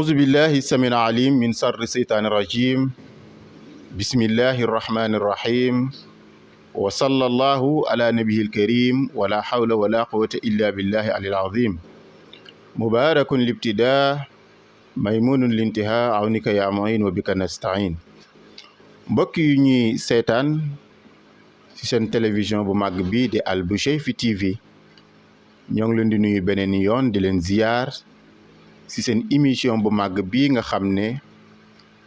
أعوذ بالله السميع العليم من شر الشيطان الرجيم بسم الله الرحمن الرحيم وصلى الله على نبيه الكريم ولا حول ولا قوة إلا بالله العلي العظيم مبارك الابتداء ميمون الانتهاء عونك يا معين وبك نستعين mbokk yi ñuy seetaan ci seen télévision bu màgg bi di Al Bouchayfi TV ñoo ngi leen di nuyu beneen yoon di leen ziyaar ci seen émission bu màgg bii nga xam ne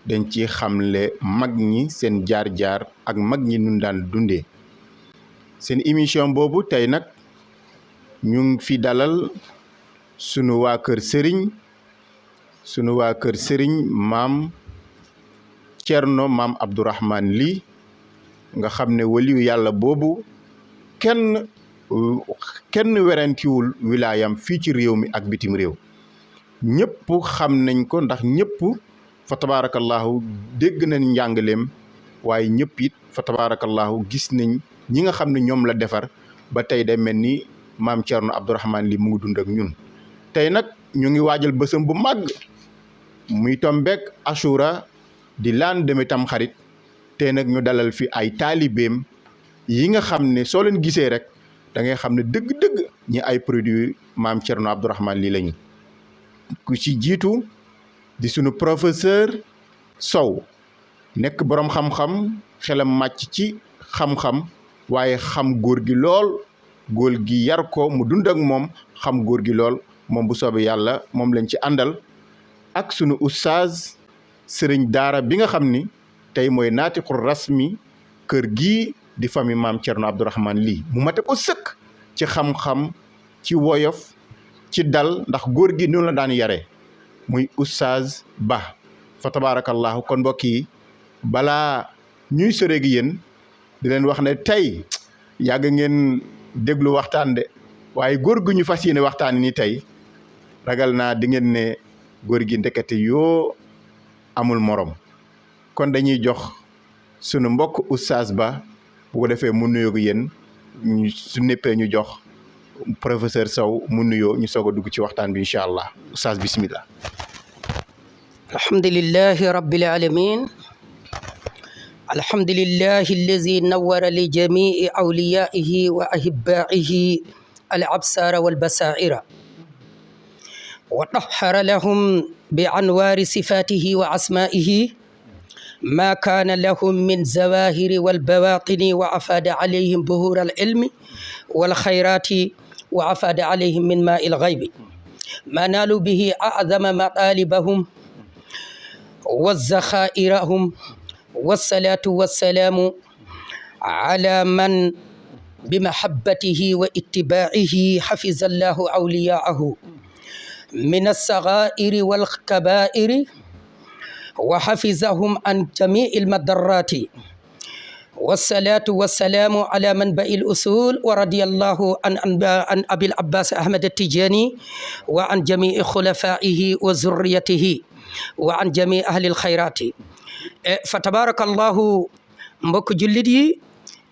dañ ci xamle mag ñi seen jaar-jaar ak mag ñi nun daan dundee seen émission boobu tey nag ñu ngi fi dalal sunu waa kër sëriñ maam Cerno maam Abdourahmane Ly nga xam ne waliyu yàlla boobu kenn werentiwul wilaayam fii ci réew mi ak bitim réew ñëpp xam nañ ko ndax ñëpp fa tabarakallahu dégg nañ njàngaleem waaye ñëpp it fa tabarakallahu gis nañ ñi nga xam ne ñoom la defar ba tey day mel ni maam Cerno Abdourahmane Ly mu ngi dund ak ñun tey nag ñu ngi waajal bësam bu màgg muy tombeek Ashura di laan deme tam xarit te nag ñu dalal fi ay taalibeem yi nga xam ne soo leen gisee rek da ngay xam ne dëgg-dëgg ñi ay produit maam Cerno Abdourahmane Ly lañu ku ci jiitu di sunu professeur Sow nekk boroom xam-xam xelam màcc ci xam-xam waaye xam góor gi lool góor gi yar ko mu dund ak moom xam góor gi lool moom bu soobee yàlla moom lañ ci àndal ak sunu oustaz sëriñ daara bi nga xam ni tey mooy naatiqul rasmi kër gii di famille maam Cerno Abdourahmane Ly mu mate ko sëkk ci xam-xam ci woyof ci dal ndax góor gi noonu la daan yare muy oustaz Ba fa tabarakallahu kon mbokk yi balaa ñuy sore gi yéen di leen wax ne tey yàgg ngeen déglu waxtaan de waaye góor gu ñu fas yéene waxtaan ni tey ragal naa di ngeen ne góor gi ndekete yoo amul morom kon dañuy jox sunu mbokk oustaz Ba bu ko defee mu nuyoo yéen su neppee ñu jox professeur Sow mu nuyoo ñu soog a dugg ci waxtaan bi incha allah oustaz bismillah. alhamdulillahi rabbil alamin alhamdulillahi allazi nawwara li jamii awliyaihi wa ahibbaihi al absara wal basaira wa tahhara lahum bi anwaari sifatihi wa asmaihi ma kaana lahum min zawahiri wal bawatini wa afada alayhim buhur al ilmi wal khayrati wa afada alayhim min maa il ghaybi ma naalu bihi a'zama matalibahum wa zakhairahum wassalatu wassalamu ala man bimahabbatihi wa ittibaihi hafiza allahu awliyaahu min alsagairi walkabairi wa hafizahum an jamii almadarrati wassalatu wassalamu ala manbai lusul wa radiyallahu an abil abbas ahmad attijani wa an jamii khulafaihi wa zurriyatihi wa an jamii ahli alkhayrati fa tabarakallahu mbokk jullit yi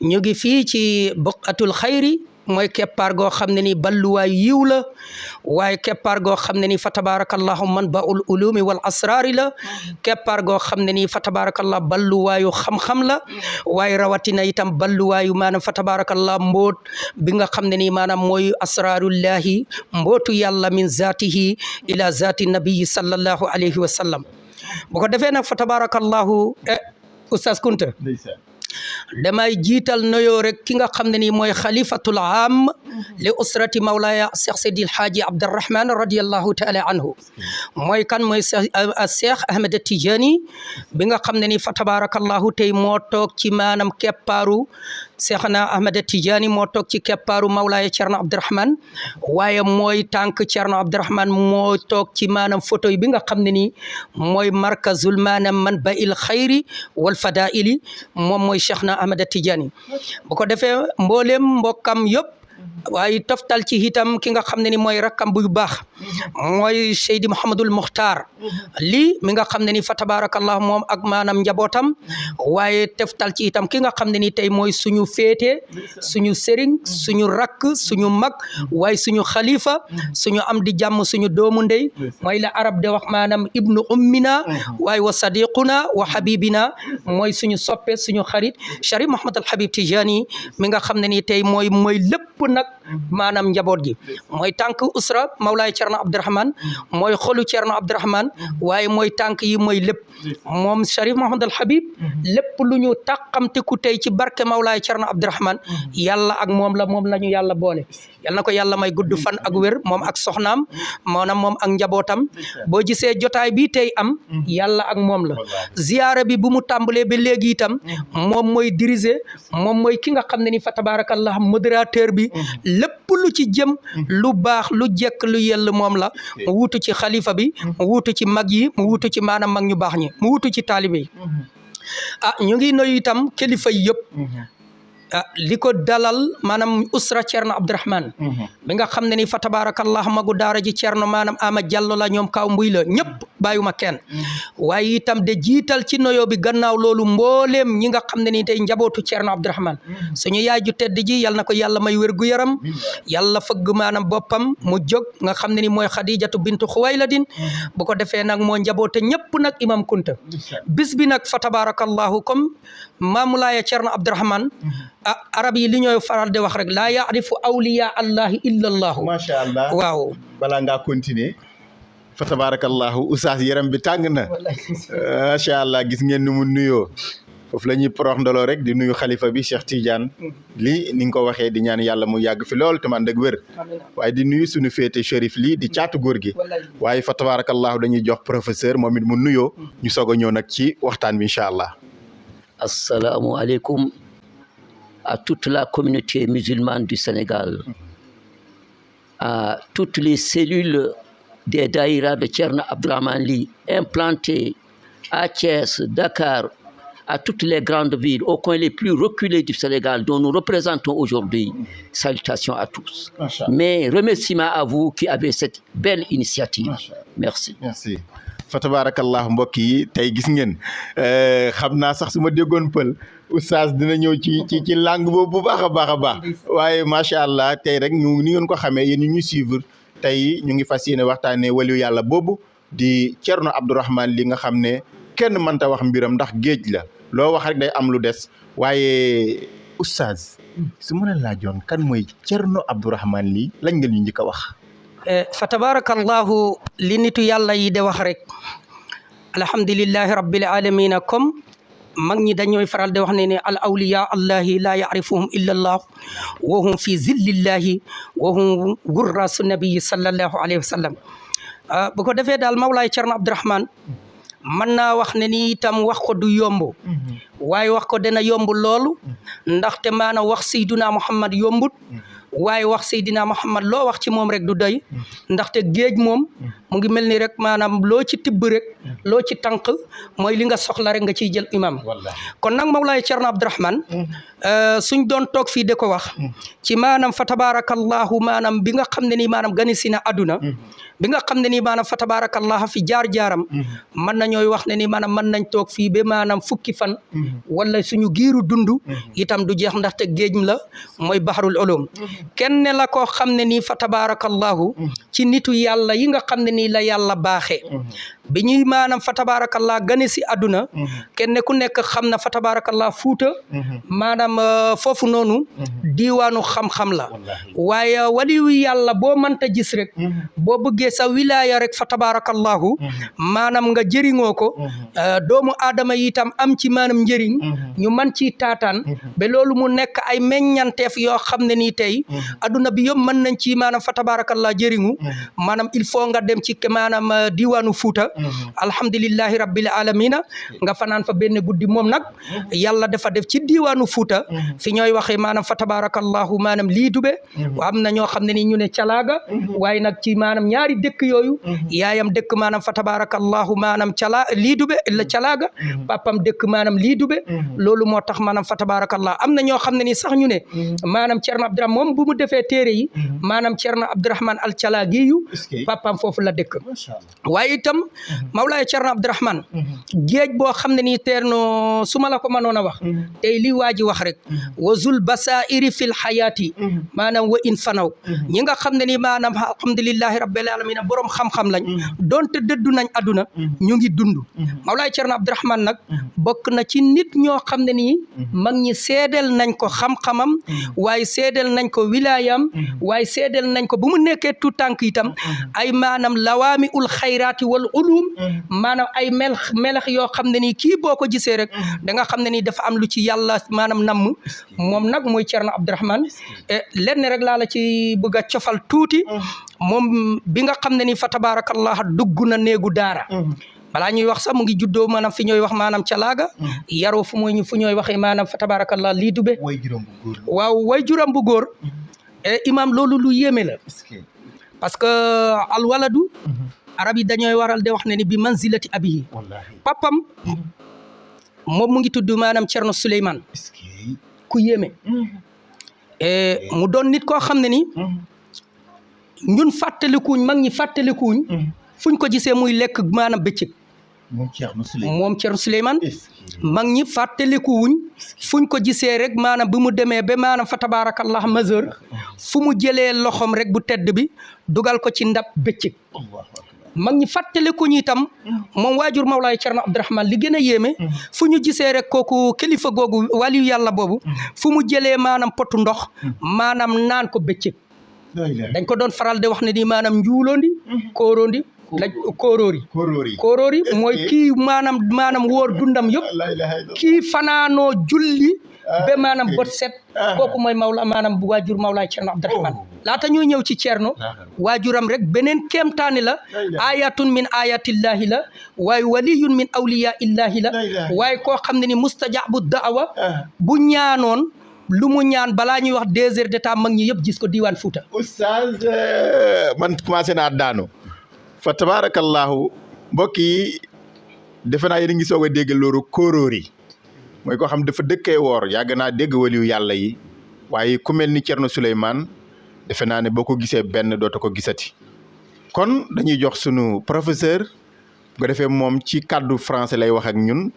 ñu ngi fii ci buqatul xayri mooy keppaar goo xam ne ni balluwaay yiw la waaye keppaar goo xam ne ni fa tabarakallahu manbaul ulumi wal asraari la keppaar goo xam ne ni fa tabarakallah balluwaayu xam-xam la waaye rawatina itam balluwaayu maanaam fa tabarakallah mboot bi nga xam ne ni maanaam mooy asraarullahi mbootu yàlla min zaatihi ila zaati nabiyi sallallahu alayhi wa sallam bu ko defee nag fa tabarakallahu oustaz Kunta damay jiital nuyoo rek ki nga xam ne nii mooy xalifatul aam li usrati mawlaaya Cheikh Seydil Haaji Abdourahmane radiyallahu taala anhu mooy kan mooy Cheikh Ahmed Tidiane bi nga xam ne nii fa tabarakallahu tey moo toog ci maanaam keppaaru Cheikhna Ahmed Tidiane moo toog ci keppaaru mawlaaya Cerno Abdourahmane waaye mooy tànk Cerno Abdourahmane moo toog ci maanaam photo yi bi nga xam ne nii mooy markazul maanaam manba'il xayri wal fadaili moom mooy Cheikhna Ahmed Tidiane bu ko defee mboolem mbokkam yëpp waaye toftal ci itam ki nga xam ne ni mooy rakkam bu baax mooy Seydi Mouhamadul Muxtaar lii mi nga xam ne ni fa tabarakallah moom ak maanaam njabootam waaye teftal ci itam ki nga xam ne ni tey mooy suñu féete suñu sëriñ suñu rakk suñu mag waaye suñu xalifa suñu am di jàmm suñu doomu ndey mooy la arab de wax maanaam ibnu ummina waaye wa sadiquna wa habibina mooy suñu soppe suñu xarit Cherif Mouhamad al Habib Tijani mi nga xam ne ni tey mooy lépp nag maanaam njaboot gi mooy tànk usra Mawlaay Cerno Abdourahmane mooy xolu Cerno Abdourahmane waaye mooy tànk yi mooy lépp moom Cherif Mouhamad al Habib lépp lu ñu tàqamteku tey ci barke Mawlaay Cerno Abdourahmane yàlla ak moom la ñu yàlla boole yal na ko yàlla may gudd fan ak wér moom ak soxnaam maanaam moom ak njabootam boo gisee jotaay bi tey am yàlla ak moom la ziyaara bi bu mu tàmbalee ba léegi itam moom mooy diriger moom mooy ki nga xam ne ni fa tabarakallah modérateur bi lépp lu ci jëm lu baax lu jekk lu yell moom la mu wuutu ci xalifa bi mu wuutu ci mag yi mu wuutu ci maanaam mag ñu baax ñi mu wuutu ci taalibe yi ñu ngi nuyu itam kilifa yi yëpp li ko dalal maanaam usra Cerno Abdourahmane bi nga xam ne ni fa tabarakallah magu daara ji Cerno maanaam Ama Diallo la ñoom kaw mbuy la ñëpp bàyyuma kenn waaye itam de jiital ci noyo bi gannaaw loolu mbooleem ñi nga xam ne ni tey njabootu Cerno Abdourahmane suñu yaay ju tedd ji yal na ko yàlla may wér gu yaram yàlla fëgg maanaam boppam mu jóg nga xam ne ni mooy Xadijatu bintu Xuwayladin bu ko defee nag moo njaboote ñëpp nag imam Kunta bis bi nag fa tabarakallahu comme Maamulaaya Cerno Abdourahmane arab yi li ñooy faral di wax rek laa yaarifu awliya allahi illa allahu macha allah waaw balaa ngaa continuer fa tabarakallahu oustaz yaram bi tàng na macha allah gis ngeen ni mu nuyoo foofu la ñuy porox ndoloo rek di nuyu xalifa bi Cheikh Tidiane lii ni nga ko waxee di ñaan yàlla mu yàgg fi lool te man ak wér waaye di nuyu suñu féete Chérif lii di caatu góor gi waaye fa tabarakallahu dañuy jox professeur moom it mu nuyoo ñu soog a ñëw nag ci waxtaan bi incha allah. Asalaamualeykum à toute la communauté musulmane du Sénégal, à toutes les cellules des daïras de Cerno Abdourahmane Ly implantées à Thiès, Dakar, à toutes les grandes villes, aux coins les plus reculés du Sénégal dont nous représentons aujourd'hui. Salutations à tous. Mais remerciements à vous qui avez cette belle initiative. Merci. Merci. fa tabarakallah mbokk yi tey gis ngeen xam naa sax su ma déggoon pël oustaz dina ñëw ci langue boobu bu baax a baax waaye macha allah tey rek ñu ni ngeen ko xamee yéen ñu suivre tey ñu ngi fas yéene waxtaanee waliyu yàlla boobu di Cerno Abdourahmane li nga xam ne kenn mënta wax mbiram ndax géej la loo wax rek day am lu des waaye oustaz su ma la laajoon kan mooy Cerno Abdourahmane Ly lañ nga ñu njëkk a wax. fa tabarakallahu li nitu yàlla yi de wax rek alhamdulillahi rabbil alamina comme mag ñi dañooy faral di wax ne al awliya allahi la ya'rifuhum illa allah wa hum fi zillillahi wa hum gurrasu nabiyyi sallallahu alayhi wa sallam bu ko defee daal Mawlaay Cerno Abdourahmane mën naa wax ne ni itam wax ko du yomb waaye wax ko dana yomb loolu ndaxte maanaam wax Seydina Muhammad yombut waaye wax Seydina Muhammad loo wax ci moom rek du doy ndaxte géej moom mu ngi mel ni rek maanaam loo ci tibb rek loo ci tànk mooy li nga soxla rek nga ciy jël imam kon nag Mawlaay Cerno Abdourahmane suñ doon toog fii de ko wax ci maanaam fa tabarakallahu maanaam bi nga xam ne nii maanaam gani si na aduna bi nga xam ne nii maanaam fa tabarakallahu fi jaar-jaaram mën nañooy wax ne ni maanaam mën nañ toog fii ba maanaam fukki fan wala suñu giiru dund itam du jeex ndaxte géej la mooy bahrul ulum kenn la koo xam ne nii fa tabarakallahu ci nitu yàlla yi nga xam ne nii la yàlla baaxee bi ñuy maanaam fa tabarakallah gane si àdduna kenn ku nekk xam na fa tabarakallah Fuuta maanaam foofu noonu diiwaanu xam-xam la waaye waliyu yàlla boo mënta gis rek boo bëggee sa wilaya rek fa tabarakallahu maanaam nga jëriñoo ko doomu aadama yi itam am ci maanaam njëriñ ñu man ci taataan ba loolu mu nekk ay meññanteef yoo xam ne nii tey adduna bi yëpp mën nañ ci maanaam fa tabarakallah jëriñu maanaam il faut nga dem ci maanaam diiwaanu Fuuta alhamdulillahi rabbil alamina nga fanaan fa benn guddi moom nag yàlla dafa def ci diiwaanu Fuuta fi ñooy waxee maanaam fa tabarakallahu maanaam liidube am na ñoo xam ne ni ñu ne calaaga waaye nag ci maanaam ñaari dëkk yooyu yaayam dëkk maanaam fa tabarakallahu maanaam liidube la calaaga papam dëkk maanaam liidube loolu moo tax maanaam fa tabarakallahu am na ñoo xam ne ni sax ñu ne maanaam Ceerno Abdourahmane moom bu mu defee téere yi maanaam Ceerno Abdourahmane al calaagiyu papam foofu la dëkk waaye itam Mawlaay Ceerno Abdourahmane géej boo xam ne nii teerno su ma la ko mënoon a wax tey li waa ji wax rek wa zul basairi fil hayaati maanaam wa in fanaw ñi nga xam ne nii maanaam alhamdulillahi rabbil alamin borom xam-xam lañ donte dëddu nañ aduna ñu ngi dund Mawlaay Ceerno Abdourahmane nag bokk na ci nit ñoo xam ne nii mag ñi seedeel nañ ko xam-xamam waaye seedeel nañ ko wilaayam waaye seedeel nañ ko bu mu nekkee tout tànk itam ay maanaam lawaami ul xayraati wal ulum maanaam ay melax yoo xam ne nii kii boo ko gisee rek da nga xam ne nii dafa am lu ci yàlla maanaam namm moom nag mooy Ceerno Abdourahmane lenn rek laa la ci bëgg a cofal tuuti moom bi nga xam ne nii fa tabarakallah dugg na néegu daara balaa ñuy wax sax mu ngi juddoo maanaam fi ñooy wax maanaam calaaga yaroo fu ñooy waxee maanaam fa tabarakallah lii dube waaw way juram bu góor imam loolu lu yéeme la parce que al waladu arab yi dañooy waral de wax ne ni bi manzilati abihi papam moom mu ngi tudd maanaam Ceerno Souleymane ku yéeme mu doon nit koo xam ne ni ñun fàttalikuuñ mag ñi fàttalikuuñ fuñ ko gisee muy lekk maanaam bëccëg moom Ceerno Souleymane mag ñi fàttalikuwuñ fuñ ko gisee rek maanaam bi mu demee ba maanaam fa tabarakallah majeur fu mu jëlee loxom rek bu tedd bi dugal ko ci ndab bëccëg mag ñi fàttalikuñ itam moom waajur Mawlaay Ceerno Abdourahmane li gën a yéeme fu ñu gisee rek kooku kilifa googu waliyu yàlla boobu fu mu jëlee maanaam potu ndox maanaam naan ko bëccëg dañ ko doon faral de wax ne ni maanaam njuulondi koorondi kóoróori mooy kii maanaam wóor dundam yëpp kii fanaanoo julli ba maanaam bët set kooku mooy maanaam waajur Mawlaay Ceerno Abdourahmane laata ñuy ñëw ci Ceerno waajuram rek beneen kéemtaani la ayatun min ayatillahi la waaye waliyun min awliya illahi la waaye koo xam ne ni mustajabu daawa bu ñaanoon lu mu ñaan balaa ñuy wax 2 heures de temps mag ñi yëpp gis ko diiwaan Fuuta oustaz man commencé naa daanu fa tabarakallahu mbokk yi defe naa yéen a ngi soog a dégg loolu kóoróori mooy koo xam dafa dëkkee woor yàgg naa dégg waliyu yàlla yi waaye ku mel ni Ceerno Souleymane defe naa ne boo ko gisee benn dootu ko gisati kon dañuy jox sunu professeur bu ko defee moom ci kàddu français lay wax ak ñun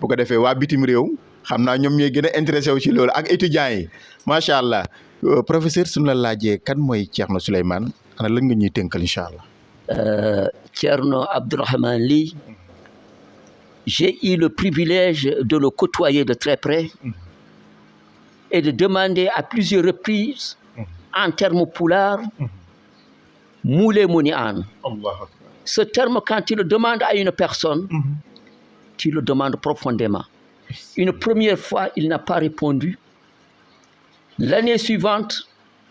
bu ko defee waa bitim réew xam naa ñoom ñooy gën a intéressé wu ci loolu ak étudiants yi macha allah professeur suñu la laajee kan mooy Ceerno Souleymane ana lan nga ñuy tënkal incha allah. Ceerno Abdourahmane Ly, j'ai eu le privilège de le côtoyer de très près et de demander à plusieurs reprises en termes pulaar Moulé Moni An. Ce terme, quand tu le demandes à une personne, tu le demandes profondément. Une première fois, il n'a pas répondu. L'année suivante,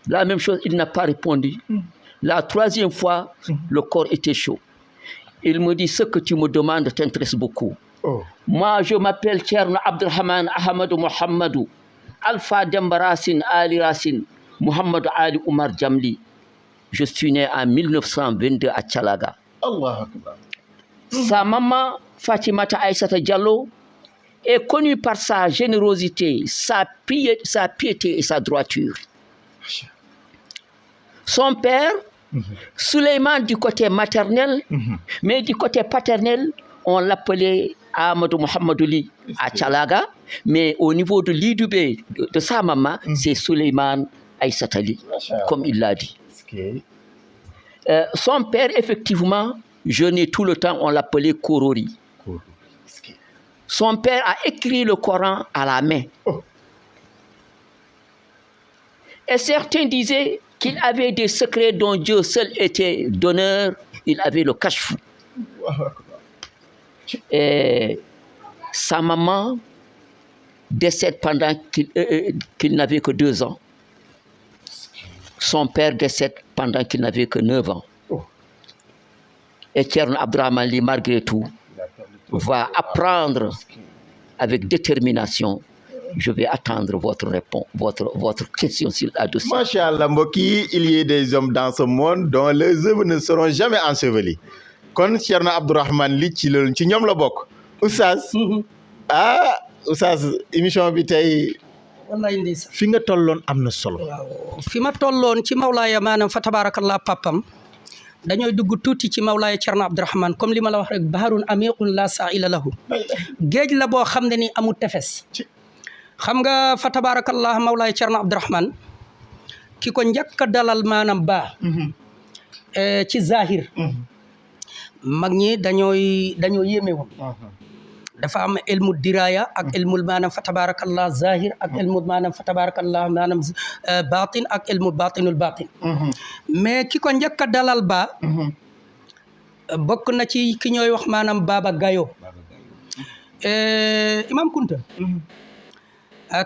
la même chose, il n'a pas répondu. La troisième fois, le corps était chaud. Il me dit, ce que tu me demandes t'intéresse beaucoup. Moi, je m'appelle Ceerno Abdourahmane Ahmadou Mohammadou, Alpha Demba Racine Ali Racine, Mohamed Ali Oumar Djamli. Je suis né en 1922 à Thialaga. Sa maman, Fatimata Aïssata Diallo, est connue par sa générosité, sa piété et sa droiture. Son père, Souleymane du côté maternel, mais du côté paternel, on l'appelait Amadou Mohamedou Ly à Thialaga, mais au niveau de l'Idoubé de sa maman, c'est Souleymane Aïssata Ly, comme il l'a dit. Son père, effectivement, jeûnait tout le temps, on l'appelait Korori. Son père a écrit le Coran à la main. Et certains disaient qu'il avait des secrets dont Dieu seul était donneur. Il avait le cache-fou. Et sa maman décède pendant qu'il n'avait que 2 ans. Son père décède pendant qu'il n'avait que 9 ans. Et Thierno Abdourahmane Ly, malgré tout, va apprendre avec détermination. Je vais attendre votre réponse, votre question sur la dossier. Machallah mbokk yi, il y a des hommes dans ce monde dont les œuvres ne seront jamais ensevelies kon Thierno Abdourahmane Ly ci loolu ci ñoom la bokk. Oustaz Oustaz émission bi tey wallaay ndeysaan fi nga tolloon am na solo. waaw fi ma tolloon ci mawlaaya maanaam fa tabaarakallah papam dañooy dugg tuuti ci mawlaaya Thierno Abdourahmane comme li ma la wax rek baharun amiqun la saa'ila lahu géej la boo xam ne ni amul tefes. xam nga fa tabaarakallah mawlaay Thierno Abdourahmane ki ko njëkk a dalal maanaam ci zahir mag ñi dañoo yéeme woon dafa am ilmu diraya ak ilmul maanaam fa tabaarakallah zahir ak ilmu maanaam fa tabaarakallah maanaam batin ak ilmu batinul batin mais ki ko njëkk a dalal bokk na ci ki ñooy wax maanaam Baba Gayo Imam Kunta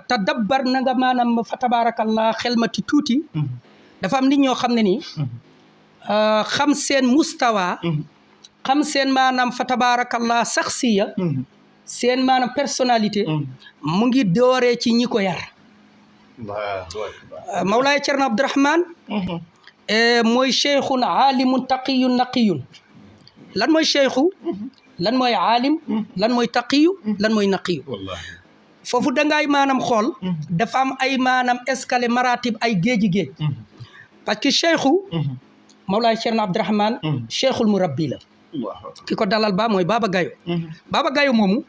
tadabbar na nga maanaam fa tabaarakallah xelmati tuuti dafa am nit ñoo xam ne nii xam seen mustawa xam seen maanaam fa tabaarakallah saxsiya seen maanaam personnalité mu ngi dooree ci ñi ko yar Mawlaay Thierno Abdourahmane mooy cheikhun aalimun taqiyun naqiyun lan mooy cheikhu lan mooy aalim lan mooy taqiyu lan mooy naqiyu foofu dangay maanaam xool dafa am ay maanaam escalier maratib ay géej parce que cheikhu Mawlaay Thierno Abdourahmane cheikhul murabbi la ki ko dalal mooy Baba Gayo Baba Gayo moomu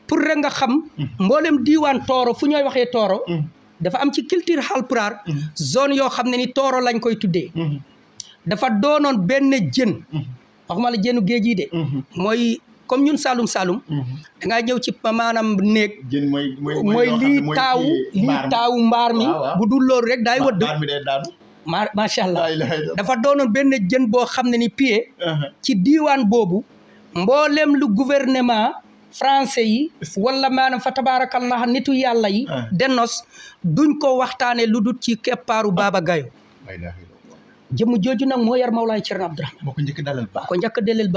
pour rek nga xam mboolem diiwaan tooro fu ñooy waxee tooro dafa am ci culture Haalpulaar zone yoo xam ne ni tooro lañ koy tuddee dafa doonoon benn jën waxuma la jënu géej yi de mooy comme ñun Saalum da ngaa ñëw ci maanaam néeg mooy lii taawu mbaar mi bu dul loolu rek daay wëdd macha allah dafa doonoon benn jën boo xam ne ni pied ci diiwaan boobu mboolem lu gouvernement français yi wala maanaam fa tabaarakallah nitu yàlla yi dennos duñ ko waxtaane lu dul ci keppaaru Baba Gayo jëmm jooju nag moo yar Mawlaay Thierno Abdourahmane moo ko njëkk dalal ko njëkk dalal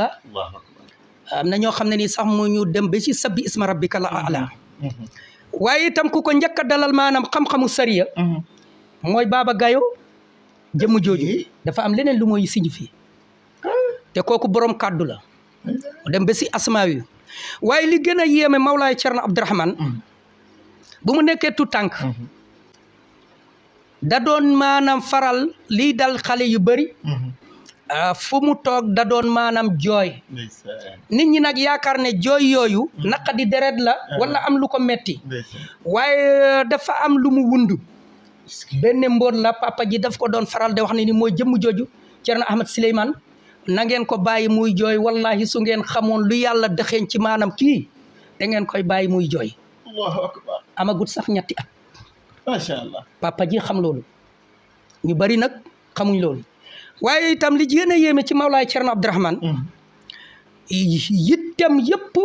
am na ñoo xam ne ni sax mu ñu dem ba ci sabbi isma rabbika la ala waaye itam ku ko njëkk a dalal maanaam xam-xamu sariya mooy Baba Gayo jëmm jooju dafa am leneen lu mooy signifie te kooku borom kàddu la dem ba si asmaa wi waaye li gën a yéeme Mawlaay Thierno Abdourahmane bu mu nekkee tout tànk da doon maanaam faral lii dal xale yu bëri fu mu toog da doon maanaam jooy nit ñi nag yaakaar ne jooy yooyu naqadi deret la wala am lu ko metti waaye dafa am lu mu wundu benn mbóot la papa ji daf ko doon faral de wax ne ni mooy jëmm jooju Thierno Ahmed Souleymane na ngeen ko bàyyi muy jooy wallahi su ngeen xamoon lu yàlla dëxeñ ci maanaam kii da ngeen koy bàyyi muy jooy Allahu akbar amagut sax ñetti at macha allah papa ji xam loolu ñu bari nag xamuñ loolu waaye itam li gën a yéeme ci Mawlaay Thierno Abdourahmane yittem yëpp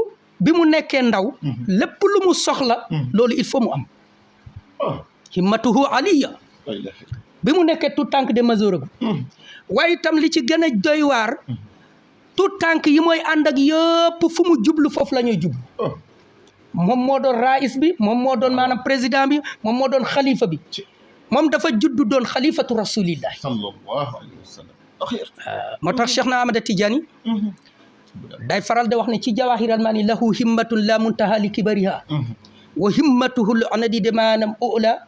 bi mu nekkee ndaw lépp lu mu soxla loolu il faut mu am himmatuhu aliya bi mu nekkee tout tànk de majeur gu waaye itam li ci gën a doy waar tout tànk yi mooy ànd ak yëpp fu mu jublu foofu la ñuy jublu moom moo doon raïs bi moom moo doon maanaam président bi moom moo doon xalifa bi moom dafa juddu doon xalifatu rasulillahi sallallahu alayhi wa sallam moo tax Cheikh na Ahmada Tidiane day faral de wax ne ci jawahiral maani lahu himmatun la muntaha li kibariha wa himmatuhul anadi de maanaam ula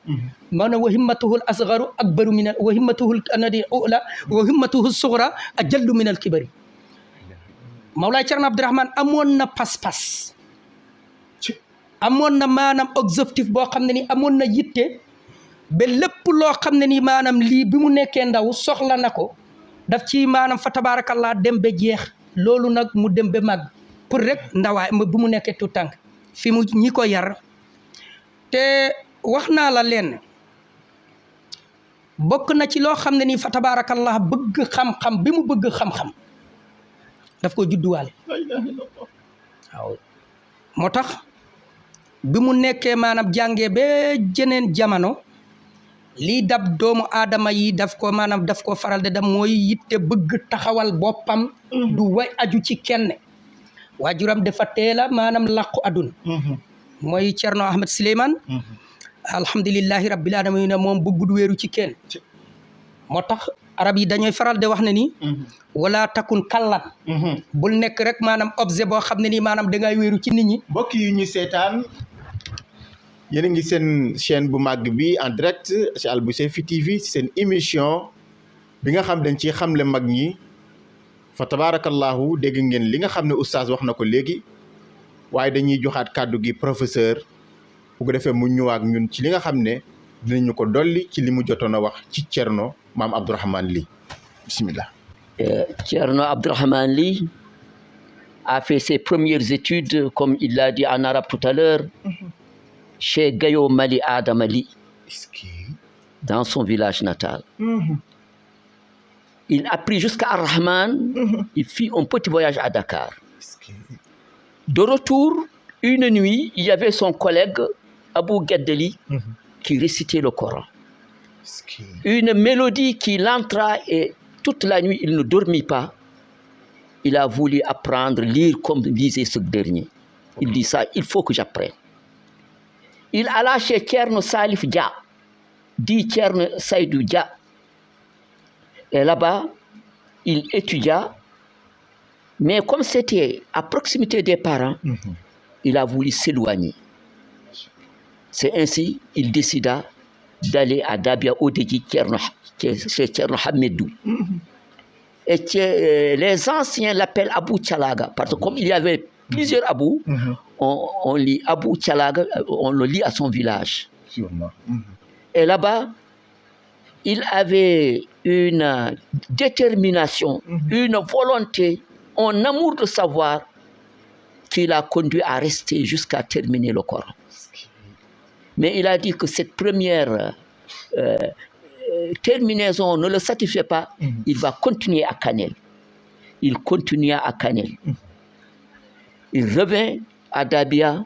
maanaam wa himmatuhul asgaru akbaru min wa himmatuhul anadi ula wa himmatuhul sugra ajallu min al kibari Mawlaay Thierno Abdourahmane amoon na pas-pas amoon na maanaam objectif boo xam ne ni amoon na yitte ba lépp loo xam ne ni maanaam lii bi mu nekkee ndaw soxla na ko daf ci maanaam fa tabaarakallah dem ba jeex loolu nag mu dem ba màgg pour rek ndawaay bu mu nekkee tout tànk fi mu ñi ko yar te wax naa la leen bokk na ci loo xam ne ni fa tabaarakallah bëgg xam-xam bi mu bëgg xam-xam daf ko judduwaale waaw moo tax bi mu nekkee maanaam jàngee ba jeneen jamono lii dab doomu aadama yi daf ko maanaam daf ko faral de dam mooy yitte bëgg taxawal boppam du way aju ci kenn waajuram dafa teel a maanaam làqu aduna mooy Cerno Ahmed Souleymane alhamdulillahi rabbil alamin moom bëggul wéeru ci kenn moo tax arab yi dañooy faral de wax ne ni wala takun kallan bul nekk rek maanaam objet boo xam ne nii maanaam da ngay wéeru ci nit ñi. mbokk yi ñu seetaan yéen a ngi seen chaîne bu màgg bi en direct ci Albouseyfi TV ci seen émission bi nga xam dañ ci xamle mag ñi fa tabarakallahu dégg ngeen li nga xam ne oustaz wax na ko léegi waaye dañuy joxaat kàddu gi professeur bu ko defee mu ñëwaat ñun ci li nga xam ne dinañu ko dolli ci li mu jotoon a wax ci Thierno Maam Abdourahmane Ly bismillah. Thierno Abdourahmane Ly a fait ses premières études, comme il l'a dit en arabe tout à l'heure, chez Gayo Mali Adama Ly, dans son village natal. Il a pris jusqu'à Ar-Rahman, il fit un petit voyage à Dakar. De retour, une nuit, il y avait son collègue Abou Gaddeli qui récitait le Coran. Une mélodie qui l'entra et toute la nuit, il ne dormit pas. Il a voulu apprendre, lire comme disait ce dernier. Il dit ça, il faut que j'apprenne. Il alla chez Thierno Salif Dia, dit Thierno Saïdou Dia. Et là-bas, il étudia. Mais comme c'était à proximité des parents, il a voulu s'éloigner. C'est ainsi qu'il décida d'aller à Dabia Odedji chez Thierno Hamedou. Et les anciens l'appellent Abou Tchalaga, parce que comme il y avait plusieurs Abou, on lit Abou Tchalaga, on le lit à son village. Et là-bas, il avait une détermination, une volonté, un amour de savoir qui l'a conduit à rester jusqu'à terminer le Coran. Mais il a dit que cette première terminaison ne le satisfait pas, il va continuer à Kanel. Il continua à Kanel. Il revint à Dabia.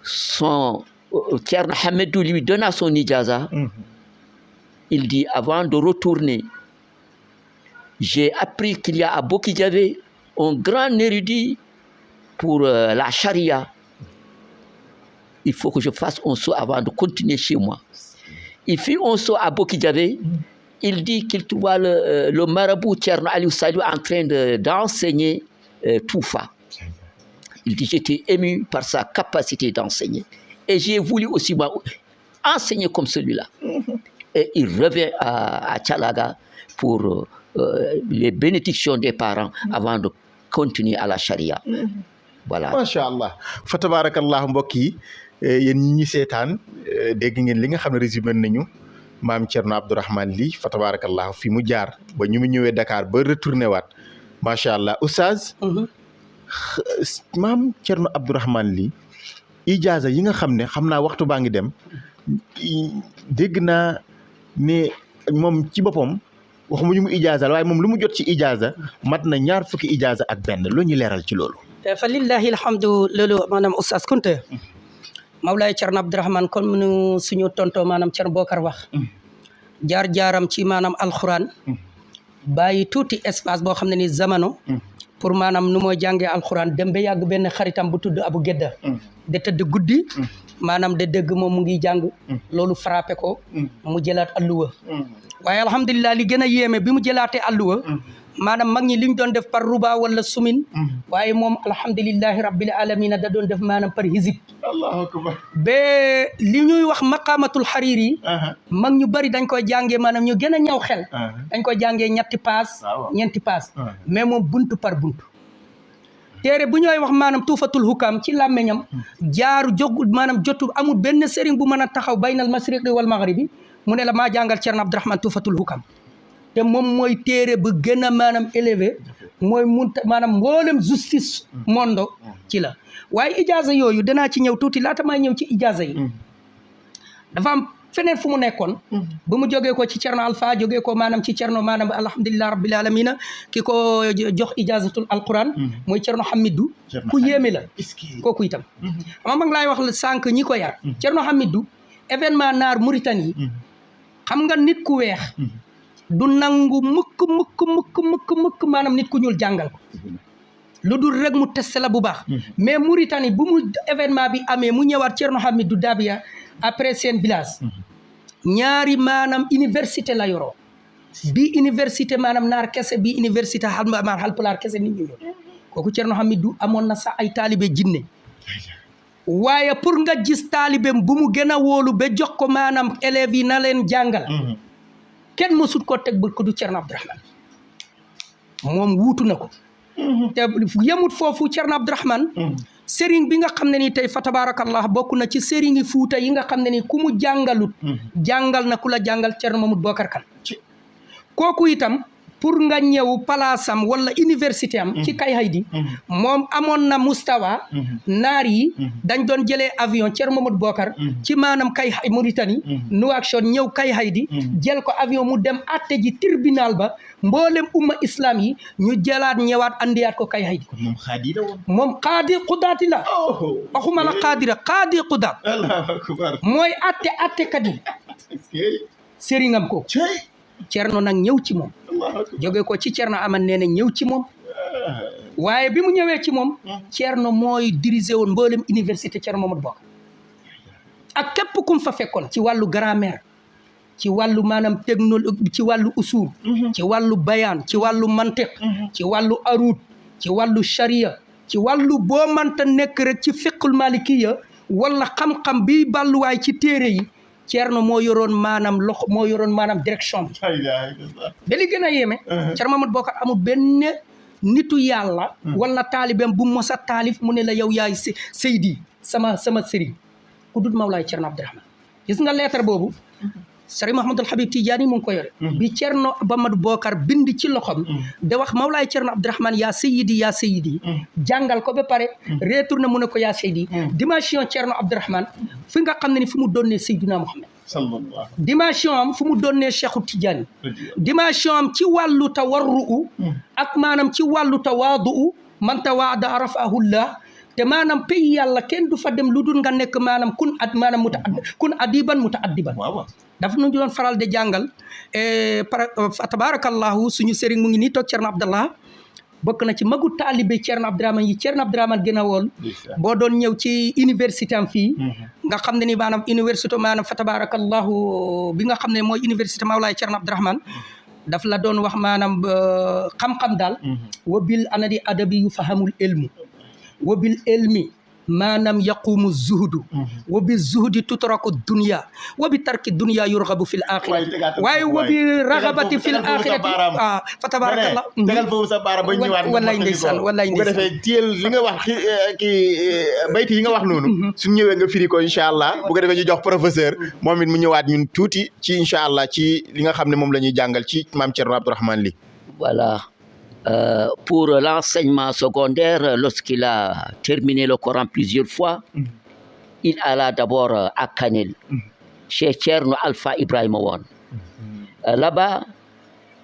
Son Thierno Hamedou lui donna son ijaza. Il dit, avant de retourner, j'ai appris qu'il y a à Bokidjavé un grand érudit pour la charia. Il faut que je fasse un saut avant de continuer chez moi. Il fit un saut à Bokidjavé. Il dit qu'il trouva le marabout Thierno Aliou Salou en train d'enseigner Toufa. Il dit, j'étais ému par sa capacité d'enseigner. Et j'ai voulu aussi moi enseigner comme celui-là. Et il revient à Tchalaga pour les bénédictions des parents avant de continuer à la charia. Voilà. macha allah fa tabarakallah mbokk yi yéen ñi ñi seetaan dégg ngeen li nga xam ne résumé nañu maam Thierno Abdourahmane Ly fa tabarakallah fi mu jaar ba ñu mu ñëwee Dakar ba retourné waat macha allah oustaz. maam Thierno Abdourahmane Ly ijaaza yi nga xam ne xam naa waxtu baa ngi dem dégg naa ne moom ci boppam waxuma ñu mu ijaazal waaye moom lu mu jot ci ijaaza mat na 20 ijaaza ak benn loo ñu leeral ci loolu. fa lillahi alhamdu loolu maanaam oustaz Kunte Mawlaay Thierno Abdourahmane comme nu suñu tonto maanaam Thierno Bokar wax jaar-jaaram ci maanaam alxuraan bàyyi tuuti espace boo xam ne ni jamono pour maanaam nu moo jàngee alxuraan dem ba yàgg benn xaritam bu tudd Abu Gedda de tëdd guddi maanaam de dëgg moom mu ngi jàng loolu frappé ko mu jëlaat alluwa waaye alhamdulilah li gën a yéeme bi mu jëlaatee alluwa maanaam mag ñi li ñu doon def par ruba wala sumin waaye moom alhamdulilahi rabbil alamina da doon def maanaam par hizib allahu akbar ba li ñuy wax maqamatul xariri mag ñu bari dañ koy jàngee maanaam ñu gën a ñaw xel dañ koy jàngee ñetti paas ñeenti paas mais moom buntu par buntu téere bu ñooy wax maanaam tuufatul hukam ci làmmeñam jaaru jogul maanaam jotu amul benn sëriñ bu mën a taxaw baynal masriqi wal maghribi mu ne la maa jàngal Thierno Abdourahmane tuufatul hukam te moom mooy téere bu gën a maanaam élevé mooy maanaam mboolem justice mondo ci la waaye ijaaza yooyu danaa ci ñëw tuuti laata maa ñëw ci ijaaza yi dafa am feneen fu mu nekkoon ba mu jógee ko ci Thierno Alpha jógee ko maanaam ci Thierno maanaam alhamdulilah rabbil alamina ki ko jox ijaazatul alquran mooy Thierno Hamidou ku yéeme la kooku itam ama mag laay wax la sànq ñi ko yar Thierno Hamidou événement naar Mauritanie xam nga nit ku weex du nangu mukk maanaam nit ku ñuul jàngal ko lu dul rek mu testé la bu baax mais Mauritanie bu mu événement bi amee mu ñëwaat Thierno Hamidou Dabia après seen village ñaari maanaam université la yoroo bi université maanaam naar kese bi université maanaam Halpulaar kese nit ñu ñëw kooku Thierno Hamidou amoon na sax ay taalibe jinne waaye pour nga gis taalibeem bu mu gën a wóolu ba jox ko maanaam élèves yi na leen jàngal kenn mësut ko teg ba ko du Thierno Abdourahmane moom wuutu na ko te yemut foofu Thierno Abdourahmane sëriñ bi nga xam ne ni tey fa tabarakallah bokk na ci sëriñi Fuuta yi nga xam ne ni ku mu jàngalut jàngal na ku la jàngal Thierno Mamadou Bokar Kane kooku itam pour nga ñëw palaasam wala université am ci kay haydi moom amoon na mustawa naar yi dañ doon jëlee avion Thierno Mamadou Bokar ci maanaam kay Mauritanie Nouakchott ñëw kay haydi jël ko avion mu dem atte ji tribunal ba mboolem umma islam yi ñu jëlaat ñëwaat andiyaat ko kay haydi moom xaadi la woon moom xaadi xudaati la waxuma la xaadira xaadi xudaat mooy attekat yi sëriñam ko Thierno nag ñëw ci moom jóge ko ci Thierno Aman nee na ñëw ci moom waaye bi mu ñëwee ci moom Thierno mooy dirigé woon mboolem université Thierno Mamadou Bokar ak képp kum fa fekkoon ci wàllu grammaire ci wàllu maanaam technologie ci wàllu usul ci wàllu bayaan ci wàllu mantiq ci wàllu arut ci wàllu sharia ci wàllu boo manta nekk rek ci fiqul malikiya wala xam-xam bi balluwaay ci téere yi Thierno moo yoroon maanaam loxo moo yoroon maanaam direction bi ba li gën a yéeme Thierno Mamadou Bokar amul benn nitu yàlla wala taalibeem bu mos a taalif mu ne la yow yaay Seydi sama sëriñ ku dul Mawlaay Thierno Abdourahmane gis nga lettre boobu Sëriñ Mouhamadul Habib Tidiane mu ngi ko yore bi Thierno Mamadou Bokar bind ci loxom da wax Mawlaay Thierno Abdourahmane yaa Seydi jàngal ko ba pare retourné mu ne ko yaa Seydi dimension Thierno Abdourahmane fi nga xam ne ni fu mu doonnee Seydina Muhammad dimension am fu mu doonnee Cheikhu Tidiane dimension am ci wàllu tawarru ak maanaam ci wàllu tawaadu man tawaada rafahullah te maanaam pays yàlla kenn du fa dem lu dul nga nekk maanaam kun adiban mutaaddiban dafa nu doon faral de jàngal tabarakallahu suñu sëriñ mu ngi nii toog Thierno Abdallah bokk na ci magu taalibe Thierno Abdourahmane yi Thierno Abdourahmane gën a wool boo doon ñëw ci université am fii nga xam ne ni maanaam université maanaam fa tabarakallahu bi nga xam ne mooy université Mawlaay Thierno Abdourahmane daf la doon wax maanaam xam-xam daal wa bil anadi adabi yu fahamul ilmu wa bil ilmi maanaam yaqumu zuhdu wa bi zuhdi tutraku dunya wa bi tarki dunya yurghabu fil akhirati waaye wa bi raghabati fil akhirati fa tabarakallah tegal foofu sa baara ba ñëwaat wallaay ndeysaan wallaay bu ko defee tiyel li nga wax kii bayti yi nga wax noonu suñ ñëwee nga firi ko incha allah bu ko defee ñu jox professeur moom it mu ñëwaat ñun tuuti ci incha allah ci li nga xam ne moom la ñuy jàngal ci maam Thierno Abdourahmane Ly. Voilà. Pour l'enseignement secondaire, lorsqu'il a terminé le Coran plusieurs fois, il alla d'abord à Kanel, chez Thierno Alpha Ibrahima Wane. Là-bas,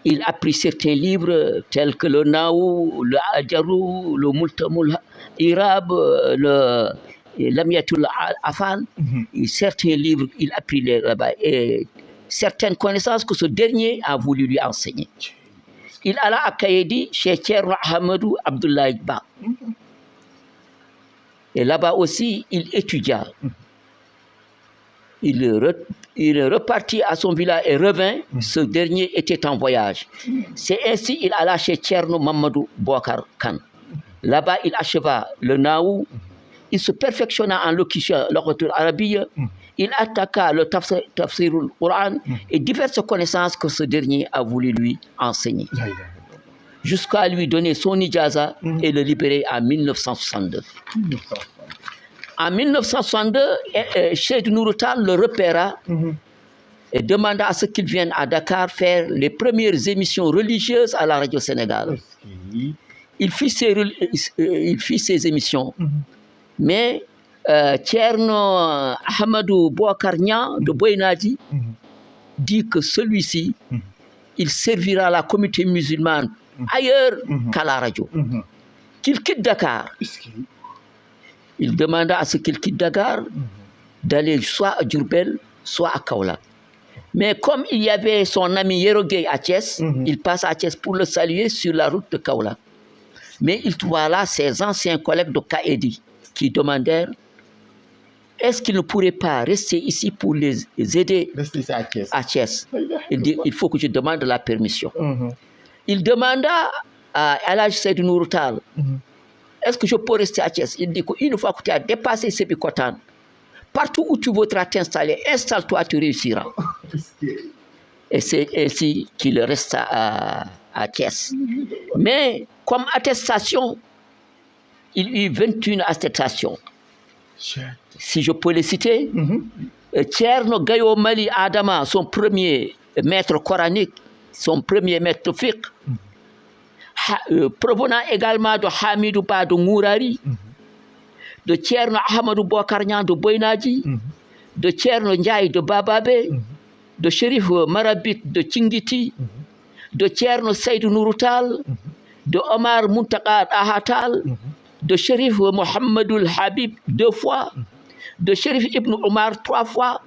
il a pris certains livres tels que le Naou, le Ajarou, le Multamul Irab, le Lamiatul Afan. Certains livres, il a pris là-bas et certaines connaissances que ce dernier a voulu lui enseigner. Il alla à Kayedi chez Thierno Ahmadou Abdoulaye Ba. Et là-bas aussi, il étudia. Il est reparti à son village et revint. Ce dernier était en voyage. C'est ainsi qu'il alla chez Thierno Mamadou Bokar Kane. Là-bas, il acheva le Naou. Il se perfectionna en locution, l'orature arabique. Il attaqua le tafsirul Quran et diverses connaissances que ce dernier a voulu lui enseigner. Jusqu'à lui donner son ijaza et le libérer en 1962. En 1962, Cheikh Nouroutal le repéra et demanda à ce qu'il vienne à Dakar faire les premières émissions religieuses à la radio Sénégal. Il fit ses émissions, mais Thierno Ahmadou Bokar Niang de Boynadi dit que celui-ci, il servira la communauté musulmane ailleurs qu'à la radio. Qu'il quitte Dakar. Il demanda à ce qu'il quitte Dakar, d'aller soit à Diourbel, soit à Kaolack. Mais comme il y avait son ami Yero Gueye à Thiès, il passe à Thiès pour le saluer sur la route de Kaolack. Mais il trouva là ses anciens collègues de Kaedi qui demandèrent est-ce qu'il ne pourrait pas rester ici pour les aider à Thiès. Il dit il faut que je demande la permission. Il demanda à Elhadji Seydou Nourou Tall est-ce que je peux rester à Thiès? Il dit qu'une fois que tu as dépassé Sébikotane, partout où tu voudras t'installer, installe-toi, tu réussiras. Et c'est ainsi qu'il reste à Thiès. Mais comme attestation, il eut 21 attestations. Si je peux les citer, Thierno Gayo Mali Adama, son premier maître coranique, son premier maître fiqh, provenant également de Hamidou Ba de Ngourari, de Thierno Ahmadou Bokar Niang de Boynaji, de Thierno Ndiaye de Bababé, de Chérif Marabit de Tingiti, de Thierno Seydou Nourou Tall, de Omar Muntaka Ahatal, de Chérif Mohamedoul Habib 2 fois, de Chérif Ibn Omar 3 fois,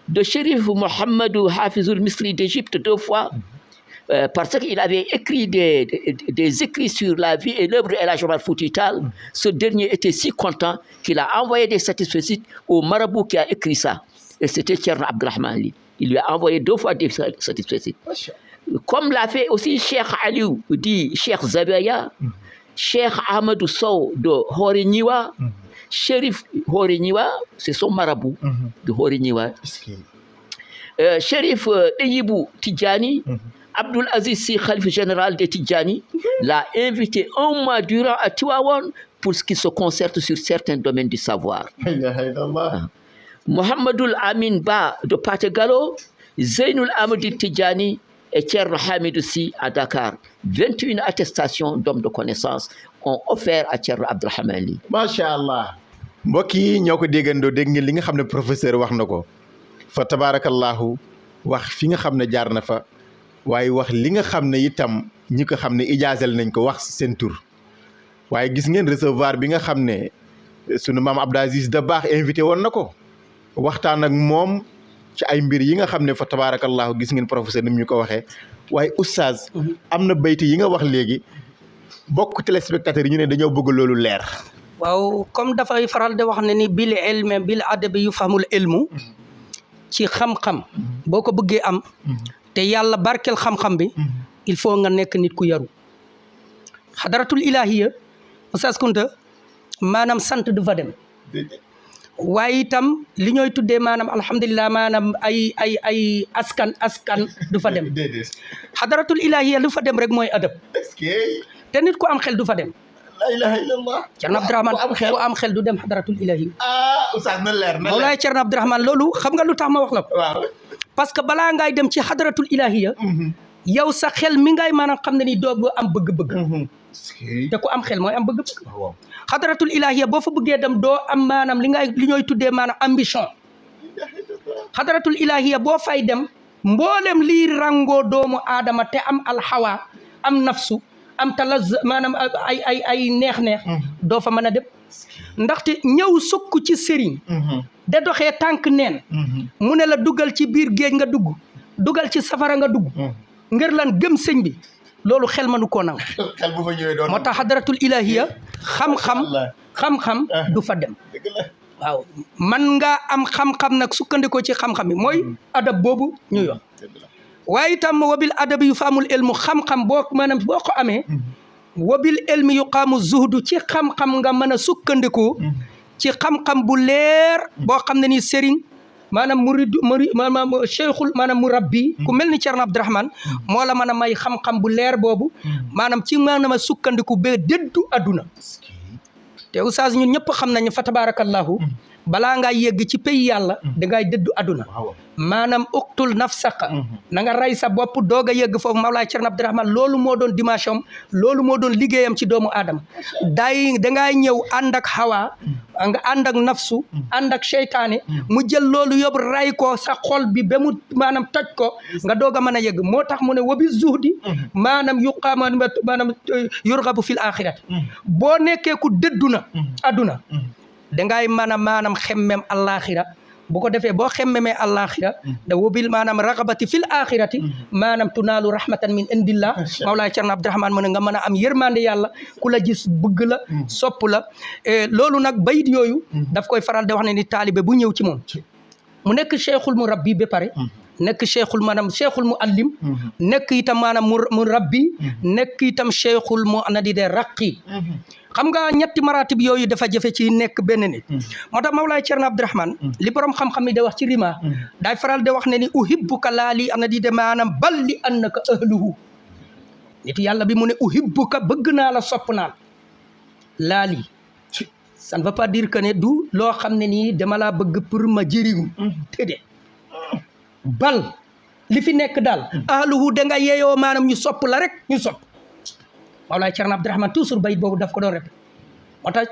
de Chérif Mohamedou Hafizoul Misri d'Égypte 2 fois, parce qu'il avait écrit des écrits sur la vie et l'œuvre d'El-Hadji Omar Foutiyou Tall. Ce dernier était si content qu'il a envoyé des satisfaits au marabout qui a écrit ça. Et c'était Thierno Abdourahmane Ly. Il lui a envoyé 2 fois des satisfaits. Comme l'a fait aussi Cheikh Aliou, dit Cheikh Zabaya, Cheikh Ahmadou Sow de Horigniwa, Chérif Horigniwa, c'est son marabout de Horigniwa. Chérif Eyibou Tidjani, Abdoul Aziz Sy, khalife général de Tidjani, l'a invité 1 mois durant à Tivaouane pour ce qui se concerte sur certains domaines du savoir. Mohamedoul Amin Ba de Pategalo, Zeynoul Amadi Tidjani et Thierno Hamidou Sy à Dakar. 21 attestations d'hommes de connaissance ont offert à Thierno Abdourahmane Ly. Macha Allah. mbokk yi ñoo ko déggandoo dégg ngeen li nga xam ne professeur wax na ko fa tabarakallahu wax fi nga xam ne jaar na fa waaye wax li nga xam ne itam ñi ko xam ne ijaasal nañ ko wax seen tur waaye gis ngeen recevoir bi nga xam ne sunu maam Abdou Aziz Dabakh invité woon na ko waxtaan ak moom ci ay mbir yi nga xam ne fa tabarakallahu gis ngeen professeur ni mu ñu ko waxee waaye oustaz am na bayti yi nga wax léegi bokk téléspectateurs yi ñu ne dañoo bëgg loolu leer. waaw comme dafay faral di wax ne ni bil ilmi bil adabi yu famul ilmu ci xam-xam boo ko bëggee am te yàlla barkel xam-xam bi il faut nga nekk nit ku yaru xadaratul ilahiya Oustaz Kounta maanaam sant du fa dem waaye itam li ñooy tuddee maanaam alhamdulilah maanaam ay askan du fa dem xadaratul ilahiya lu fa dem rek mooy adab te nit ku am xel du fa dem la ilaha illallah Thierno Abdourahmane ku am xel du dem xadaratul ilahi oustaz na leer na Mawlaay Thierno Abdourahmane loolu xam nga lu tax ma wax la ko waaw parce que balaa ngay dem ci xadaratul ilahiya yow sa xel mi ngay maanaam xam ne ni doo am bëgg-bëgg te ku am xel mooy am bëgg-bëgg xadaratul ilahiya boo fa bëggee dem doo am maanaam li ñooy tuddee maanaam ambition xadaratul ilahiya boo fay dem mboolem lii rangoo doomu aadama te am alxawa am nafsu am talaz maanaam ay neex-neex doo fa mën a dem ndaxte ñëw sukk ci sëriñ da doxee tànk neen mu ne la dugal ci biir géej nga dugg dugal ci safara nga dugg ngir lan gëm sëñ bi loolu xel mënu koo nangu xel bu fa ñëwee doon moo tax xadaratul ilahiya xam-xam du fa dem waaw man nga am xam-xam nag sukkandikoo ci xam-xam bi mooy adab boobu ñu yoon waaye itam wabil adabi yu faamul ilmu xam-xam boo maanaam boo ko amee wabil ilmi yu qaamu zuhdu ci xam-xam nga mën a sukkandikoo ci xam-xam bu leer boo xam ne ni sëriñ maanaam maanaam cheikhul maanaam murabbi ku mel ni Thierno Abdourahmane moo la mën a may xam-xam bu leer boobu maanaam ci maanaam a sukkandiku ba dëddu adduna te oustaz ñun ñëpp xam nañu fa tabarakallahu balaa ngaa yegg ci pays yàlla da ngay dëddu adduna maanaam uqtul nafsaka na nga rey sa bopp doog a yegg foofu Mawlaay Thierno Abdourahmane loolu moo doon dimension am loolu moo doon liggéeyam ci doomu aadama dangay ñëw ànd ak hawa nga ànd ak nafsu ànd ak seytaane mu jël loolu yóbbu ray ko sa xol bi ba mu maanaam toj ko nga doog a mën a yegg moo tax mu ne wabi zuhdi maanaam yuqaama maanaam yurgabu fil axirati boo nekkee ku dëddu na adduna dangay mën a maanaam xemmem àllaaxira bu ko defee boo xemmemee àllaaxira da wobil maanaam ragabati fil axirati maanaam tunaalu rahmatan min indillah Mawlaay Cerno Abdourahmane mu ne nga mën a am yërmande yàlla ku la gis bëgg la sopp la loolu nag bayit yooyu daf koy faral di wax ne ni taalibe bu ñëw ci moom mu nekk cheikhul mu rabbi ba pare nekk cheikhul maanaam cheikhul mu allim nekk itam maanaam mu rabbi nekk itam cheikhul mu anadi de raqi xam nga ñetti maratib yooyu dafa jafe ci nekk benn nit moo tax Mawlaay Cerno Abdourahmane li borom xam-xam yi da wax ci rima daay faral de wax ne ni uhibbuka laali anadi de maanaam bal li annaka ahluhu nitu yàlla bi mu ne uhibbuka bëgg naa la sopp naa laali ça ne veut pas dire que ne du loo xam ne nii dama laa bëgg pour ma jëriñu déedéet bal li fi nekk daal ahluhu da nga yeeyoo maanaam ñu sopp la rek ñu sopp Mawlaay Cerno Abdourahmane toujours bayit boobu daf ko doon répété moo tax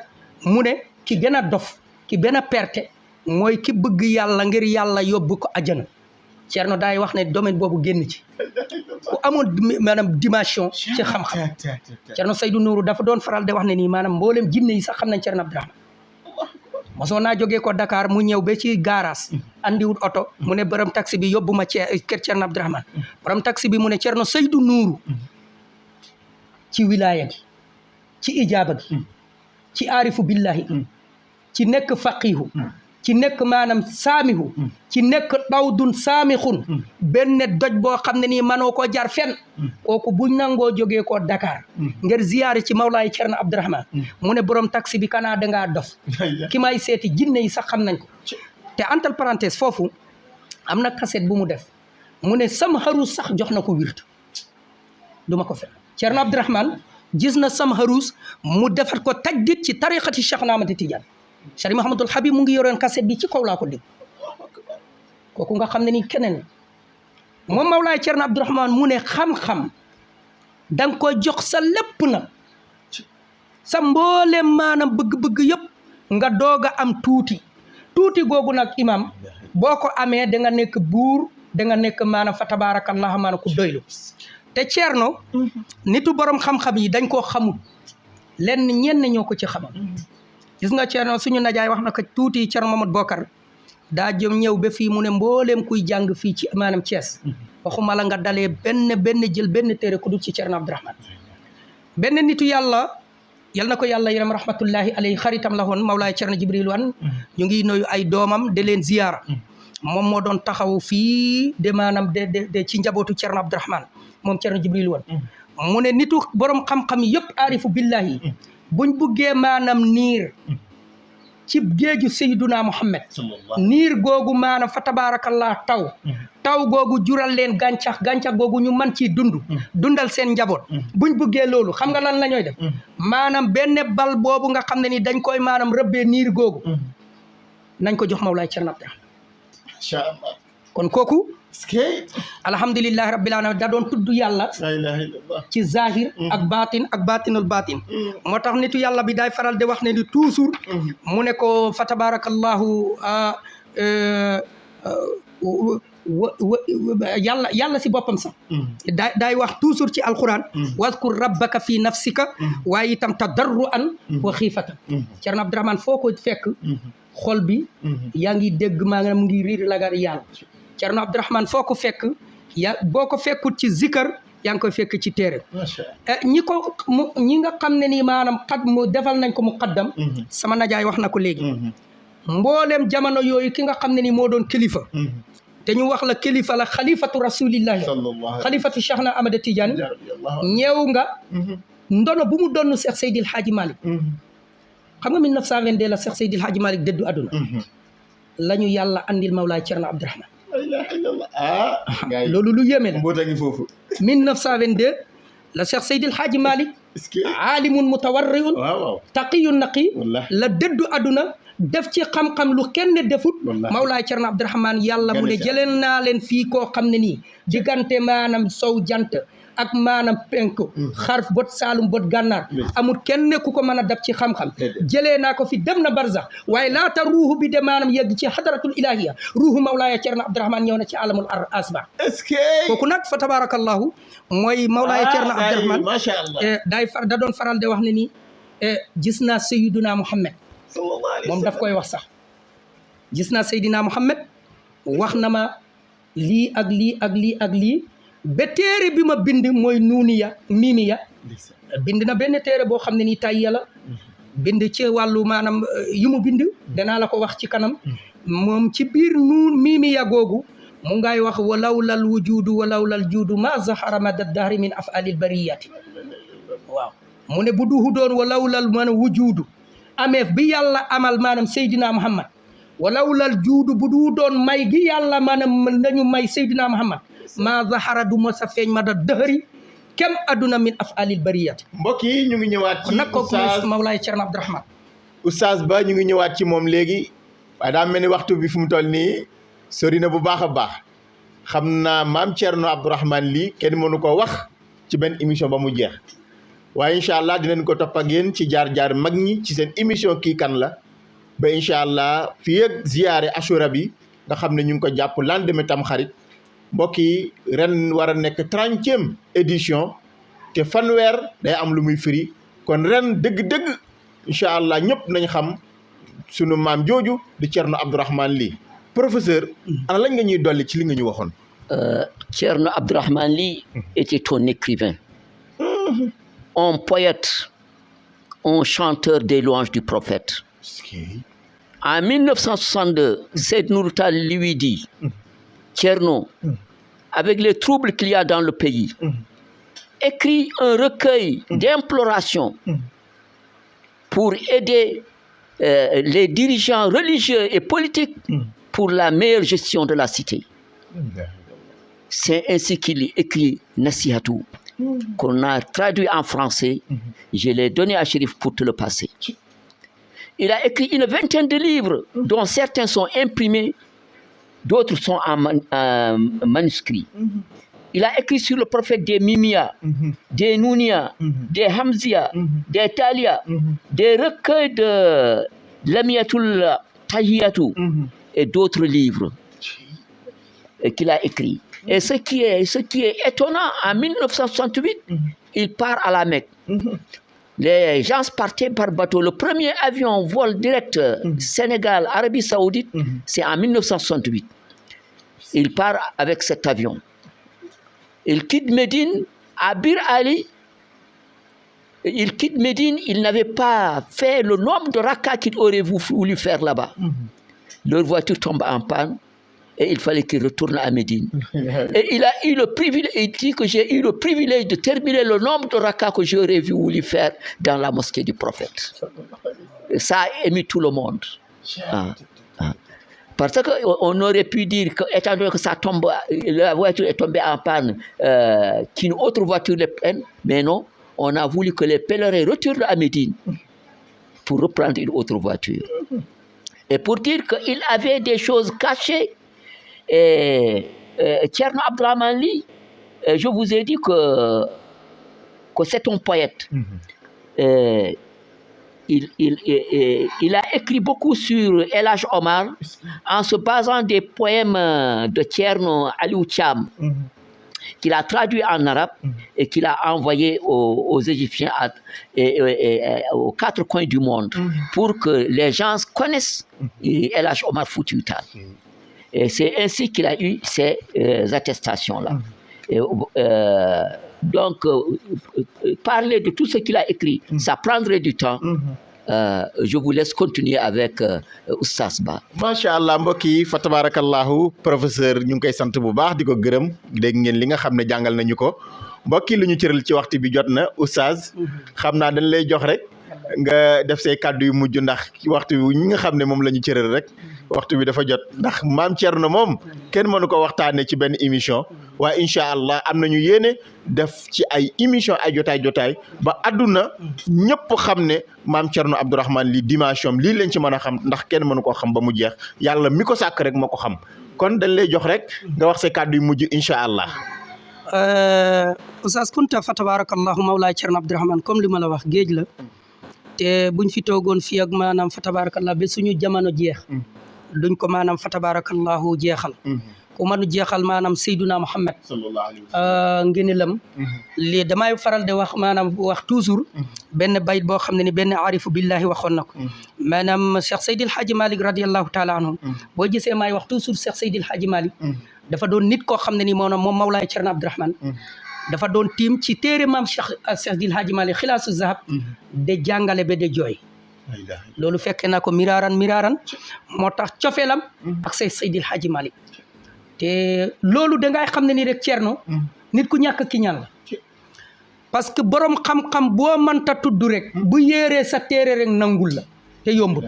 mu ne ki gën a dof ki gën a perte mooy ki bëgg yàlla ngir yàlla yóbbu ko ajana Cerno daay wax ne domaine boobu génn ci ku amoon maanaam dimension ci xam-xam Cerno Seydou Nourou dafa doon faral de wax ne nii maanaam mboolem jinne yi sax xam nañ Cerno Abdourahmane mosoon naa jógee ko Dakar mu ñëw ba ci garage andiwut oto mu ne borom taxi bi yóbbu ma kër Cerno Abdourahmane borom taxi bi mu ne Cerno Seydou Nourou ci wilaya gi ci ijaaba gi ci aarifu billahi ci nekk faqihu ci nekk maanaam saamihu ci nekk dawdun saamixun benn doj boo xam ne nii manoo koo jaar fenn kooku bu nangoo jógee ko Dakar ngir ziyaare ci Mawlaay Cerno Abdourahmane mu ne borom taxi bi kanaa dangaa dof ki may seeti jinne yi sax xam nañ ko te entre parenthèse foofu am na kaset bu mu def mu ne sam harus sax jox na ko wirt duma ko fen Cerno Abdourahmane gis na sam harus mu defat ko tajdid ci tariqati Cheikh Ahmad Tidiane Cheikh Mouhamadul Habib mu ngi yoroon kaset bi ci kaw laa ko dégg kooku nga xam ne ni keneen moom Mawlaay Cerno Abdourahmane mu ne xam-xam da nga koy jox sa lépp na sa mbooleem maanaam bëgg-bëgg yëpp nga doog a am tuuti googu nag imam boo ko amee da nga nekk buur da nga nekk maanaam fa tabaarakallah maanaam ku doylu te Cerno nitu borom xam-xam yi dañ koo xamul lenn ñenn ñoo ko ci xamal gis nga Cerno suñu najaay wax na ko tuuti Cerno Mamadou Bokar daa jëm ñëw ba fii mu ne mbooleem kuy jàng fii ci maanaam Thiès waxuma la nga dalee benn jël benn téere ku dul ci Cerno Abdourahmane benn nitu yàlla yal na ko yàlla yërëm rahmatullahi alayhi xaritam la woon Mawlaay Cerno Jibril Wan ñu ngi nuyu ay doomam de leen ziyaara moom moo doon taxaw fii de maanaam de ci njabootu Cerno Abdourahmane moom Cerno Jibril Wan mu ne nitu borom xam-xam yëpp aarifu billahi buñ buggee maanaam niir ci géeju Seyduna Muhammad niir googu maanaam fa tabaarakallah taw googu jural leen gàncax googu ñu man ci dundal seen njaboot buñ buggee loolu xam nga lan la ñooy def maanaam benn bal boobu nga xam ne ni dañ koy maanaam rëbbee niir googu nañ ko jox Mawlaay Cerno Abdourahmane incha allah kon kooku alhamdulillahi rabbil alamin da doon tudd yàlla ci zahir ak batinul batin moo tax nitu yàlla bi day faral di wax ne ni toujours mu ne ko fa tabarakallahu yàlla si boppam sax daay wax toujours ci alquran wadkur rabbaka fi nafsika waaye itam tadarruan wa xiifatan Cerno Abdourahmane foo ko fekk xol bi yaa ngi dégg maanaam mu ngi riir lagar yàlla Cerno Abdourahmane foo ko fekk boo ko fekkut ci zikar yaa ngi koy fekk ci téere ñi nga xam ne nii maanaam mu defal nañ ko muqaddam sama najaay wax na ko léegi mboolem jamono yooyu ki nga xam ne nii moo doon kilifa te ñu wax la kilifa la xalifatu rasulillahi xalifatu Cheikh na Ahmad Tidiane ñëw nga ndono bu mu doon Cheikh Seydil Hadji Malick xam nga 1922 la Cheikh Seydil Hadji Malick dëddu àdduna la ñu yàlla andil Mawlaay Cerno Abdourahmane loolu lu yéeme la mboota ngi foofu 1922 la Cheikh Seydil Hadji Malick aalimun mutawarriun taqiyun naqi la dëddu àdduna def ci xam-xam lu kenn defut Mawlaay Cerno Abdourahmane yàlla mu ne jëleen naa leen fii koo xam ne nii diggante maanaam sow jant ak maanaam penku xarf bot saalum bot gànnaar amul kenn ku ko mën a dab ci xam-xam jëlee naa ko fi dem na barzax waaye laata ruuhu bi de maanaam yegg ci hadratul ilahiya ruuhu Mawlaaya Cerno Abdourahmane ñëw na ci alamul asba kooku nag fa tabarakallahu mooy Mawlaaya Cerno Abdourahmane macha allah da doon faral de wax ne nii gis naa Sayyiduna Muhammad moom daf koy wax sax gis naa Seydina Muhammad wax na ma lii ak lii ak lii ak lii ba téere bi ma bind mooy nuuniya miimiya bind na benn téere boo xam ne nii tay yàlla bind ci wàllu maanaam yu mu bind danaa la ko wax ci kanam moom ci biir miimiya googu mu ngay wax walawlal wujudu walawlal juudu ma zahara mada dahri min af'alil bariyati waaw mu ne bu duhu doon walawlal man wujudu ameef bi yàlla amal maanaam Seydina Muhammad walawlal juudu bu du doon may gi yàlla maanaam nañu may Seydina Muhammad ma zahara du ma sa feeñ mada dahri kem adduna min af'alil bariyati mbokk yi ñu ngi ñëwaat ci nag kooku mooy Mawlaay Cerno Abdourahmane oustaz Ba ñu ngi ñëwaat ci moom léegi waaye daa mel ni waxtu bi fu mu toll nii sori na bu baax a baax xam naa maam Cerno Abdourahmane lii kenn mënu ko wax ci benn émission ba mu jeex waaye incha allah dinañ ko topp ak yéen ci jaar-jaar mag ñi ci seen émission kii kan la ba incha allah fii ak ziyaare Ashura bi nga xam ne ñu ngi ko jàpp lendemain Tamxarit mbokk yi ren war a nekk 30e édition te fanweer day am lu muy firi kon ren dëgg-dëgg incha allah ñëpp nañ xam sunu maam jooju di Cerno Abdourahmane Ly professeur ana lañ nga ñuy dolli ci li nga ñu waxoon. Cerno Abdourahmane Ly était un écrivain, un poète, un chanteur des louanges du prophète. En 1962, Seyd Nourou Tall lui dit Cerno, avec les troubles qu'il y a dans le pays, écrit un recueil d'implorations pour aider les dirigeants religieux et politiques pour la meilleure gestion de la cité. C'est ainsi qu'il écrit Nasihatou, qu'on a traduit en français. Je l'ai donné à Chérif pour te le passer. Il a écrit une vingtaine de livres, dont certains sont imprimés, d'autres sont en manuscrit. Il a écrit sur le prophète des Mimia, des Nounia, des Hamzia, des Talia, des recueils de Lamiatul Tahiyatou et d'autres livres qu'il a écrits. Et ce qui est étonnant, en 1968, il part à la Mecque. Les gens partaient par bateau. Le premier avion vol direct Sénégal, Arabie Saoudite, c'est en 1968. Il part avec cet avion. Il quitte Médine à Bir Ali. Il quitte Médine, il n'avait pas fait le nombre de rakas qu'il aurait voulu faire là-bas. Leur voiture tombe en panne et il fallait qu'il retourne à Médine. Et il a eu le privilège, il dit que j'ai eu le privilège de terminer le nombre de rakas que j'aurais voulu faire dans la mosquée du prophète. Et ça a ému tout le monde. Parce qu'on aurait pu dire que, étant donné que ça tombe, la voiture est tombée en panne, qu'une autre voiture les prenne, mais non, on a voulu que les pèlerins retournent à Médine pour reprendre une autre voiture. Et pour dire qu'il avait des choses cachées, Cerno Abdourahmane Ly, je vous ai dit que c'est un poète. Il a écrit beaucoup sur El Hadj Omar en se basant des poèmes de Thierno Aliou Thiam qu'il a traduit en arabe et qu'il a envoyé aux Égyptiens et aux quatre coins du monde pour que les gens connaissent El Hadj Omar Foutiyou Tall. Et c'est ainsi qu'il a eu ces attestations-là. Donc, parler de tout ce qu'il a écrit, ça prendrait du temps. Je vous laisse continuer avec Oustaz Ba. macha allah mbokk yi fa tabarakallahu professeur ñu ngi koy sant bu baax di ko gërëm dégg ngeen li nga xam ne jàngal nañu ko mbokk yi lu ñu cëral ci waxtu bi jot na Oustaz xam naa dañ lay jox rek nga def say kàddu yu mujj ndax waxtu bi ñi nga xam ne moom la ñu cëral rek waxtu bi dafa jot ndax maam Thierno moom kenn mënu ko waxtaanee ci benn émission waaye incha allah am nañu yéene def ci ay émission ay jotaay ba àdduna ñëpp xam ne maam Thierno Abdourahmane Ly dimension lii lañ ci mën a xam ndax kenn mënu koo xam ba mu jeex yàlla mi ko sàkk rek moo ko xam kon dañ lay jox rek nga wax say kàddu yu mujj incha allah. Oustaz Kunta fa tabarakallahu Mawlaay Cerno Abdourahmane comme li ma la wax géej la te buñ fi toogoon fii ak maanaam fa tabarakallahu ba suñu jamono jeex duñ ko maanaam fa tabarakallahu jeexal ku mënu jeexal maanaam Seydina Muhammad sallallahu alayhi wa sallam. ngëneelam lii damay faral di wax maanaam wax toujours benn bayit boo xam ne ni benn aarifu billahi waxoon na ko maanaam Cheikh Seydil Hadji Malick radiallahu taala anhu boo gisee maay wax toujours Cheikh Seydil Hadji Malick dafa doon nit koo xam ne ni moom Mawlaay Cerno Abdourahmane dafa doon tiim ci téere maam Cheikh Seydil Hadji Malick xilaasu zahab de jàngale ba de jooy loolu fekkee naa ko miraaran moo tax cofeelam ak say Seydil Hadji Malick te loolu dangay xam ne ni rek Cerno nit ku ñàkk ki ñaan la parce que borom xam-xam boo mënta tudd rek bu yéeree sa téere rek nangul la te yombul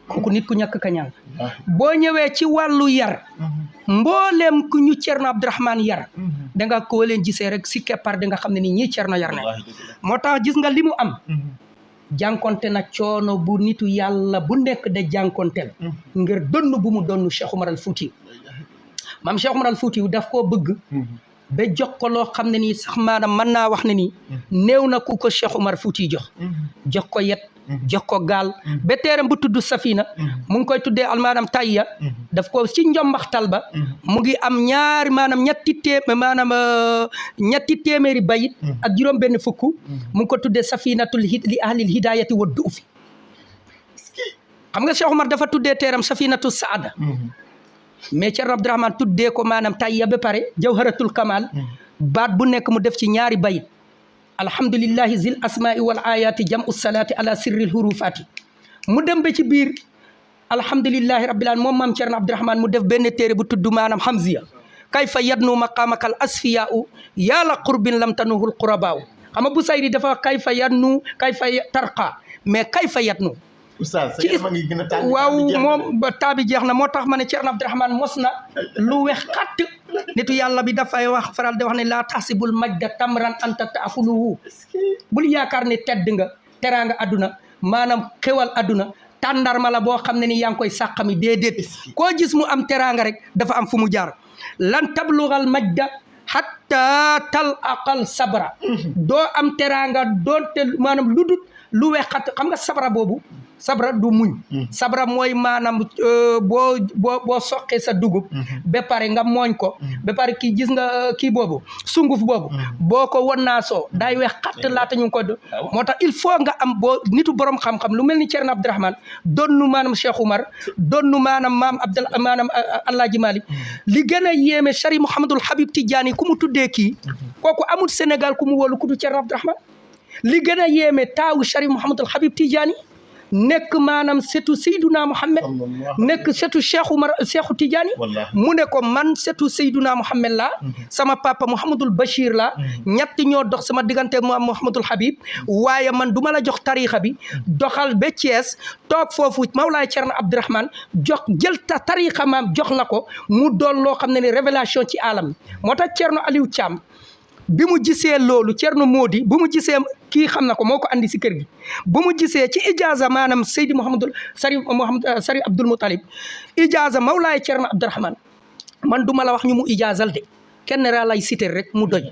kooku nit ku ñàkk ka ñaan la boo ñëwee ci wàllu yar mboolem ku ñu Cerno Abdourahmane yar da nga ko leen gisee rek si keppar da nga xam ne ni ñii Cerno yar na moo tax gis nga li mu am jànkonte na coono bu nitu yàlla bu nekk de jànkonteel ngir donn bu mu donn Cheikh Oumar al Fouti maam Cheikh Oumar al Fouti daf koo bëgg ba jox ko loo xam ne nii sax maanaam mën naa wax ne nii néew na ku ko Cheikh Oumar Fouti jox ko yet jox ko gaal ba teeram bu tudd Safina mu ngi koy tuddee almaanaam tayya daf ko ci njombaxtal ba mu ngi am ñaari maanaam ñetti téeméeri bayit ak juróom benn fukk mu ngi ko tuddee Safinatul li ahlil hidayati wa duufi xam nga Cheikh Oumar dafa tuddee teeram Safinatu Saada mais Cerno Abdourahmane tuddee ko maanaam tayya ba pare jawharatul kamal baat bu nekk mu def ci ñaari bayit alhamdulillahi zil asmaai wal ayati jam'u salaati ala sirril hurufati mu dem ba ci biir alhamdulillahi rabbil alamin moom maam Cerno Abdourahmane mu def benn téere bu tudd maanaam hamziya kayfa yadnu maqamakal asfiyaau yàlla qurbin lam tanuhul qurabaaw xam nga bu sayri dafa kayfa yadnu kayfa tarqa mais kayfa yadnu Oustaz sa yaram a ngi gën a tàng waaw moom ba taabi jeex na moo tax ma ne Cerno Abdourahmane mos na lu wex xatt nitu yàlla bi dafay wax faral di wax ne laa taxsibul majda tamran anta taakuluhu bul yaakaar ne tedd nga teraanga adduna maanaam xewal adduna tàndarma la boo xam ne ni yaa ngi koy sàqami déedéet koo gis mu am teraanga rek dafa am fu mu jaar lan tablugal majda hatta tal aqal sabra doo am teraanga doonte maanaam ludut lu wex xatt xam nga sabra boobu sabra du muñ sabra mooy maanaam boo soqee sa dugub ba pare nga mooñ ko ba pare kii gis nga kii boobu sunguf boobu boo ko wannaasoo day wex xatt laata ñu ngi ko moo tax il faut nga am boo nitu borom xam-xam lu mel ni Cerno Abdourahmane donnu maanaam Cheikh Oumar donnu maanaam maanaam Alaaji Malick li gën a yéeme Chari Mouhamadul Habib Tidiane ku mu tuddee kii kooku amul Sénégal ku mu wóolu ku du Cerno Abdourahmane li gën a yéeme taawu Chari Mouhamadul Habib Tidiane nekk maanaam setu Seyduna Muhammad nekk setu Cheikhu Tidiane mu ne ko man setu Seyduna Muhammad la sama papa Mouhamadul Bachir la ñett ñoo dox sama diggante Mouhamadul Habib waaye man du ma la jox tarixa bi doxal ba Thiès toog foofu Mawlaay Cerno Abdourahmane jël tarixa maam jox la ko mu doon loo xam ne ni révélation ci alam moo tax Cerno Aliou Thiam bi mu gisee loolu Cerno Modi bu mu gisee kii xam na ko moo ko andi si kër gi bu mu gisee ci ijaaza maanaam Seydi Sari Abdoul Moutalib ijaaza Mawlaay Cerno Abdourahmane man du ma la wax ñu mu ijaazal de kenn raa lay citer rek mu doy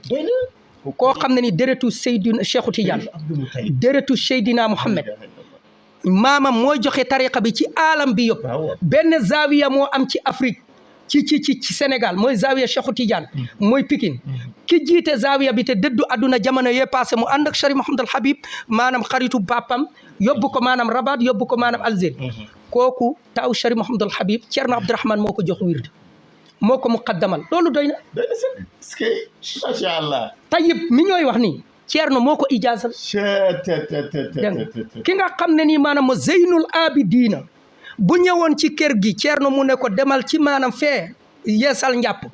koo xam ne ni déretu Seydina Cheikhu Tidiane déretu Seydina Muhammad maamam mooy joxe tariqa bi ci alam bi yëpp benn zawiya moo am ci Afrique ci Sénégal mooy zawiya Cheikhu Tidiane mooy Pikine ki jiite zawiya bi te dëddu adduna jamono yee passé mu ànd ak Chari Mouhamadul Habib maanaam xaritu papam yóbbu ko maanaam Rabat yóbbu ko maanaam Algérie kooku taw Chari Mouhamadul Habib Cerno Abdourahmane moo ko jox wird moo ko muqaddamal loolu doy na macha allah Tayyib mi ñooy wax nii Cerno moo ko ijaazal ki nga xam ne nii maanaam ma Zeynul Abidina bu ñëwoon ci kër gi Cerno mu ne ko demal ci maanaam fee yeesal njàpp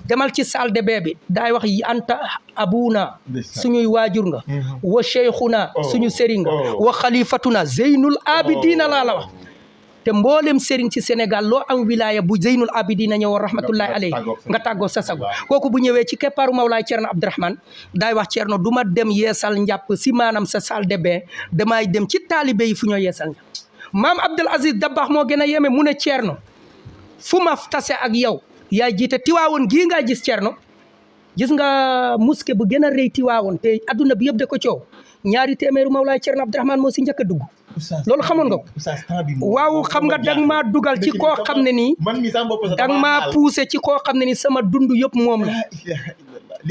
demal ci salle de bain bi daay wax yi anta abuna suñuy waajur nga wa cheikhuna suñu sëriñ nga wa xalifatuna Zeynul Abidina laa la wax te mboolem sëriñ ci Sénégal loo am wilaya bu Zeynul Abidina ñëwoon rahmatullahi alayhi nga tàggoo sa sago kooku bu ñëwee ci keppaaru Mawlaay Cerno Abdourahmane daay wax Cerno du ma dem yeesal njàpp si maanaam sa salle de bain damay dem ci taalibe yi fu ñoo yeesal njàpp maam Abdul Aziz Dabakh moo gën a yéeme mu ne Cerno fu ma tase ak yow yaa jiite Tiwaawoon gii ngaa gis Cerno gis nga mosquée bu gën a rëy Tiwaawoon te adduna bi yëpp da ko coow ñaari téeméeru Mawlaay Cerno Abdourahmane moo si njëkk a dugg loolu xamoon nga ko waaw xam nga dang maa dugal ci koo xam ne nii dang maa poussé ci koo xam ne ni sama dund yëpp moom la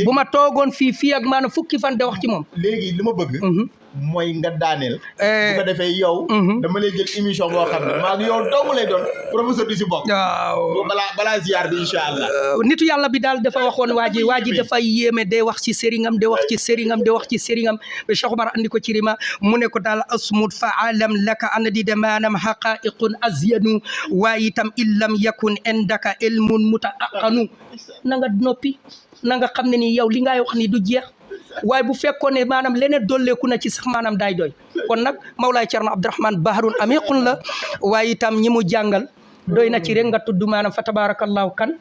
bu ma toogoon fii ak maanaam fukki fan de wax ci moom léegi li ma bëgg mooy nga daaneel bu ko defee yow dama lay jël émission boo xam ne maa ngi yow dong lay doon professeur du si bokk waaw balaa ziar bi incha allah nitu yàlla bi daal dafa waxoon waa ji dafay yéeme day wax ci sëriñam day wax ci sëriñam day wax ci sëriñam ba Cheikh Omar andi ko ci rima mu ne ko daal asmud fa alam laka an di de maanaam haqaiqun azyanu waaye itam illam yakun indaka ilmun mutaaqanu na nga noppi na nga xam ne ni yow li ngay wax ni du jeex waaye bu fekkoon ne maanaam leneen dolleeku na ci sax maanaam daay doy kon nag Mawlaay Cerno Abdourahmane baharun amiqun la waaye itam ñi mu jàngal doy na ci rek nga tudd maanaam fa tabarakallahu kan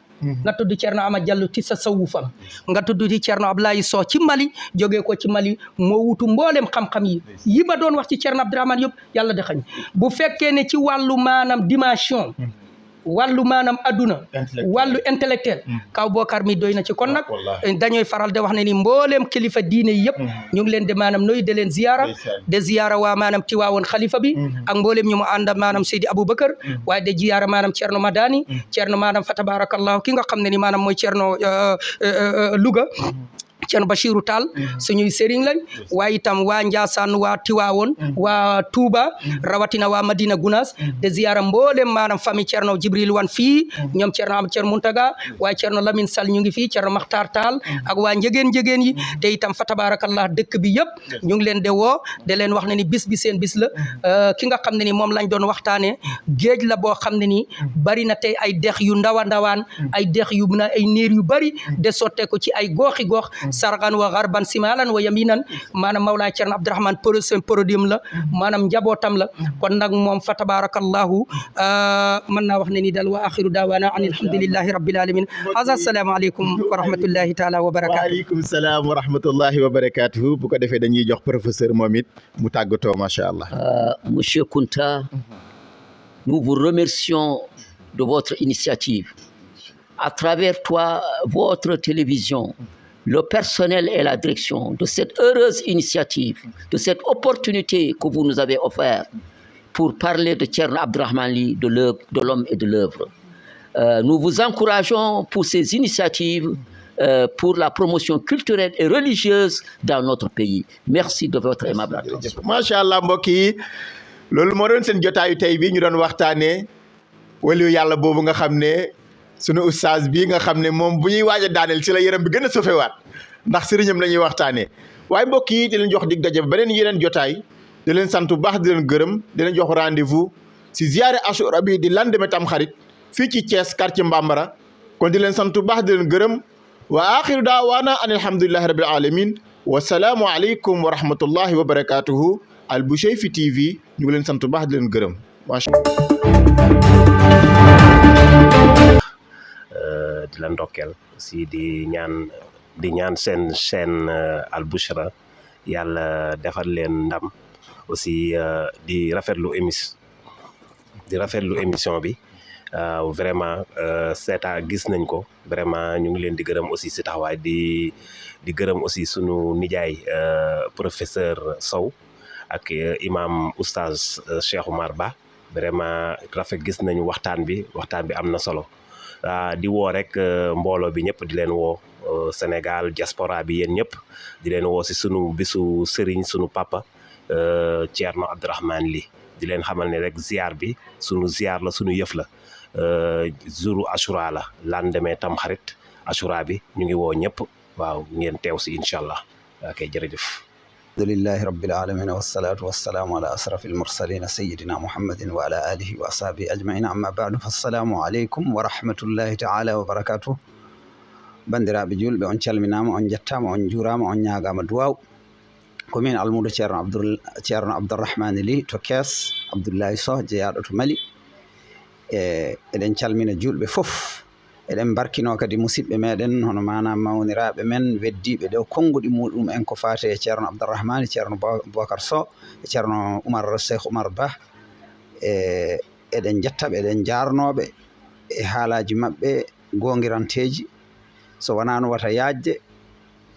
nga tudd Cerno Ama Jallu ci tasawufam nga tudd ci Cerno Ablaye Sow ci Mali jógee ko ci Mali moo wutu mboolem xam-xam yi ma doon wax ci Cerno Abdourahmane yëpp yàlla daxañ bu fekkee ne ci wàllu maanaam dimension wàllu maanaam adduna wàllu intellectuel kaw Bokar mi doy na ci kon nag dañooy faral de wax ne ni mbooleem kilifa diine yëpp ñu ngi leen de maanaam noyu de leen ziyaara waa maanaam Tiwaawoon xalifa bi ak mbooleem ñu mu ànd maanaam Seydi Aboubacar waaye de ziyaara maanaam Cerno Madani Cerno maanaam fa tabarakallahu ki nga xam ne ni maanaam mooy Cerno Louga Cerno Bachiru Tall suñuy sëriñ lañ waaye itam waa Njaasaan waa Tiwaawoon waa Touba rawatina waa Madina Gunaas de ziyaara mboolem maanaam famille Cerno Jibril Wan fii ñoom Cerno am Cerno Muntaga waaye Cerno Lamine Sall ñu ngi fii Cerno Makhtar Tall ak waa njegeen yi te itam fa tabarakallah dëkk bi yëpp ñu ngi leen de woo de leen wax ne ni bis bi seen bis la ki nga xam ne ni moom lañ doon waxtaane géej la boo xam ne ni bari na tey ay dex yu ndawa ndawaan ay dex yu na ay niir yu bari de sotte ko ci ay gooxi goox sargan wa garban simalan wa yaminan maanaam Mawlaay Cerno Abdourahmane seen produit la maanaam njabootam la kon nag moom fa tabarakallahu mën naa wax ne ni dal wa axiru daawana an alhamdulillahi rabbil alamin assalamu aleykum wa rahmatullahi taala wa barakatuh waaleykum salaam wa rahmatullahi wa barakatuh bu ko defee dañuy jox professeur moom it mu tàggatoo macha allah Monsieur Kounta, nous vous remercions de votre initiative. À travers toi, votre télévision, le personnel et la direction de cette heureuse initiative, de cette opportunité que vous nous avez offerte pour parler de Cerno Abdourahmane Ly, de l'homme et de l'œuvre. Nous vous encourageons pour ces initiatives pour la promotion culturelle et religieuse dans notre pays. Merci de votre aimable attention. macha allah mbokk yi loolu moo doon seen jotaayu tey bi ñu doon waxtaanee waliyu yàlla boobu nga xam ne sunu ustaaz bii nga xam ne moom bu ñuy waaj a daaneel ci la yaram bi gën a sofewaat ndax sëriñam la ñuy waxtaanee waaye mbokk yi di leen jox dig daje beneen yeneen jotaay di leen sant bu baax di leen gërëm di leen jox rendez-vous si ziyaare Ashura bi di lendemain Tamxarit fii ci Thiès quartier Mbambara kon di leen sant bu baax di leen gërëm wa axiru daawaana an alhamdulillahi rabbil alamin wa salaamu aleykum wa rahmatullahi wa barakatuhu Al Bouchayfi TV ñu ngi leen sant bu baax di leen gërëm macha di la ndokkeel aussi di ñaan seen chaîne Al Bouchra yàlla defal leen ndam aussi di rafetlu émission bi vraiment seeta gis nañ ko vraiment ñu ngi leen di gërëm aussi si taxawaay di gërëm aussi sunu nijaay professeur Sow ak imam oustaz Cheikh Oumar Ba vraiment rafet gis nañu waxtaan bi am na solo di woo rek mbooloo bi ñëpp di leen woo Sénégal diaspora bi yéen ñëpp di leen woo si sunu bisu sëriñ sunu papa Cerno Abdourahmane Ly di leen xamal ne rek ziar bi sunu ziar la sunu yëf la jouru Ashura la lendemain Tamxarit Ashura bi ñu ngi woo ñëpp waaw ngeen teew si incha allah ok jërëjëf. alhamdulillahi rabbil alamin wassalatu wassalamu ala asrafil mursalin sayyidina muhammadin wa ala alihi wa ashabihi ajmain amma ba'du fassalamu aleykum wa rahmatullahi ta'ala wa barakatuh bandiraɓe julɓe on calminama on jettama on juurama on ñagama duwaw komin almudo Cerno Abdourahmane Ly to Kees Abdoullahi Sow jeeyaɗo to Mali eɗen calmina julɓe fof eɗen barkino kadi musidɓe meɗen hono manam mawniraɓe men weddiɓe ɗo konnguɗi muɗum en ko fate e Cerno Abdourahmane Cerno Bocar Sow e Cerno Cheikh Oumar Ba eɗen jettaɓe eɗen jarnoɓe e haalaji maɓɓe gongiranteji so wonano wata yajde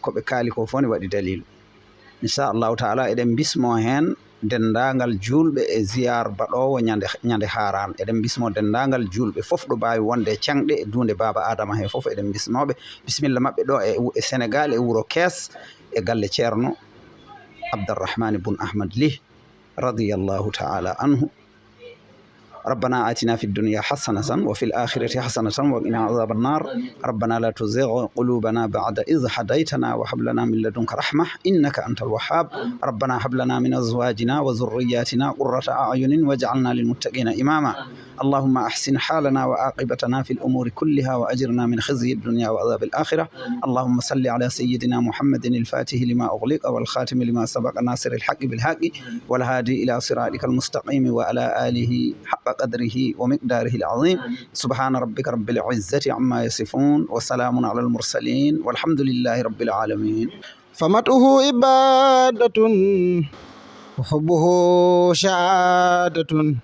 koɓe kaali ko fof ne waɗi dalilu inchallahu taala eɗen bismo hen dendagal julɓe e ziyar baɗowo ñande haran eɗen bismo dendagal julɓe fof ɗo mbawi wonde canɗe e dunde baba adama he fof eɗen bismoɓe bisimilla mabɓe ɗo e Sénégal e wuro Kees e galle ceerno Abdourahmane Boun Ahmad Ly radiyallahu ta'ala anhu. ربنا آتنا في الدنيا حسنة وفي الآخرة حسنة وقنا عذاب النار ربنا لا تزغ قلوبنا بعد إذ هديتنا وهب لنا من لدنك رحمة إنك أنت الوهاب ربنا هب لنا من أزواجنا وذرياتنا قرة أعين واجعلنا للمتقين إماما اللهم أحسن حالنا وعاقبتنا في الأمور كلها وأجرنا من خزي الدنيا وعذاب الآخرة اللهم صل على سيدنا محمد الفاتح لما أغلق والخاتم لما سبق ناصر الحق بالحق والهادي إلى صراطك المستقيم وعلى آله حق قدره ومقداره العظيم سبحان ربك رب العزة عما يصفون وسلام على المرسلين والحمد لله رب العالمين. فمدحه عبادة وحبه شهادة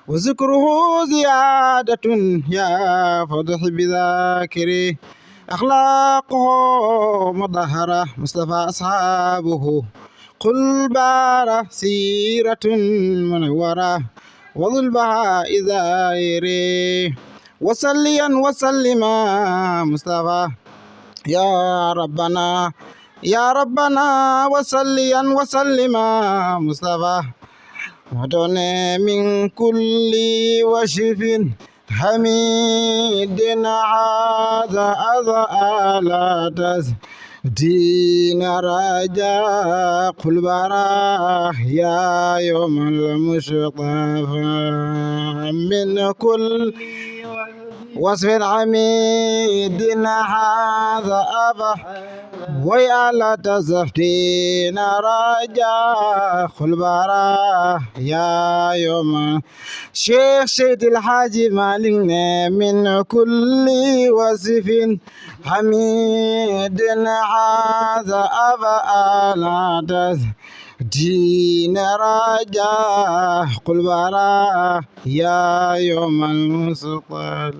وذكره زيادة يا فضح بذاكري أخلاقه مظهرة مصطفى أصحابه قل بار سيرة منورة وذو البهاء ذائري وصليا وسلما مصطفى يا ربنا وصليا وسلما مصطفى ودون من كل وشف حميد هذا أذى دين رجاء قل براه يا يوم المصطفى من كل وصف عميد هذا أبا ويا تزهدين رجاء قل براه يا يوم شيخ سيد الحاج مالك من كل وصف حميد هذا أبا لا دين رجاء قل براه يا يوم المصطفى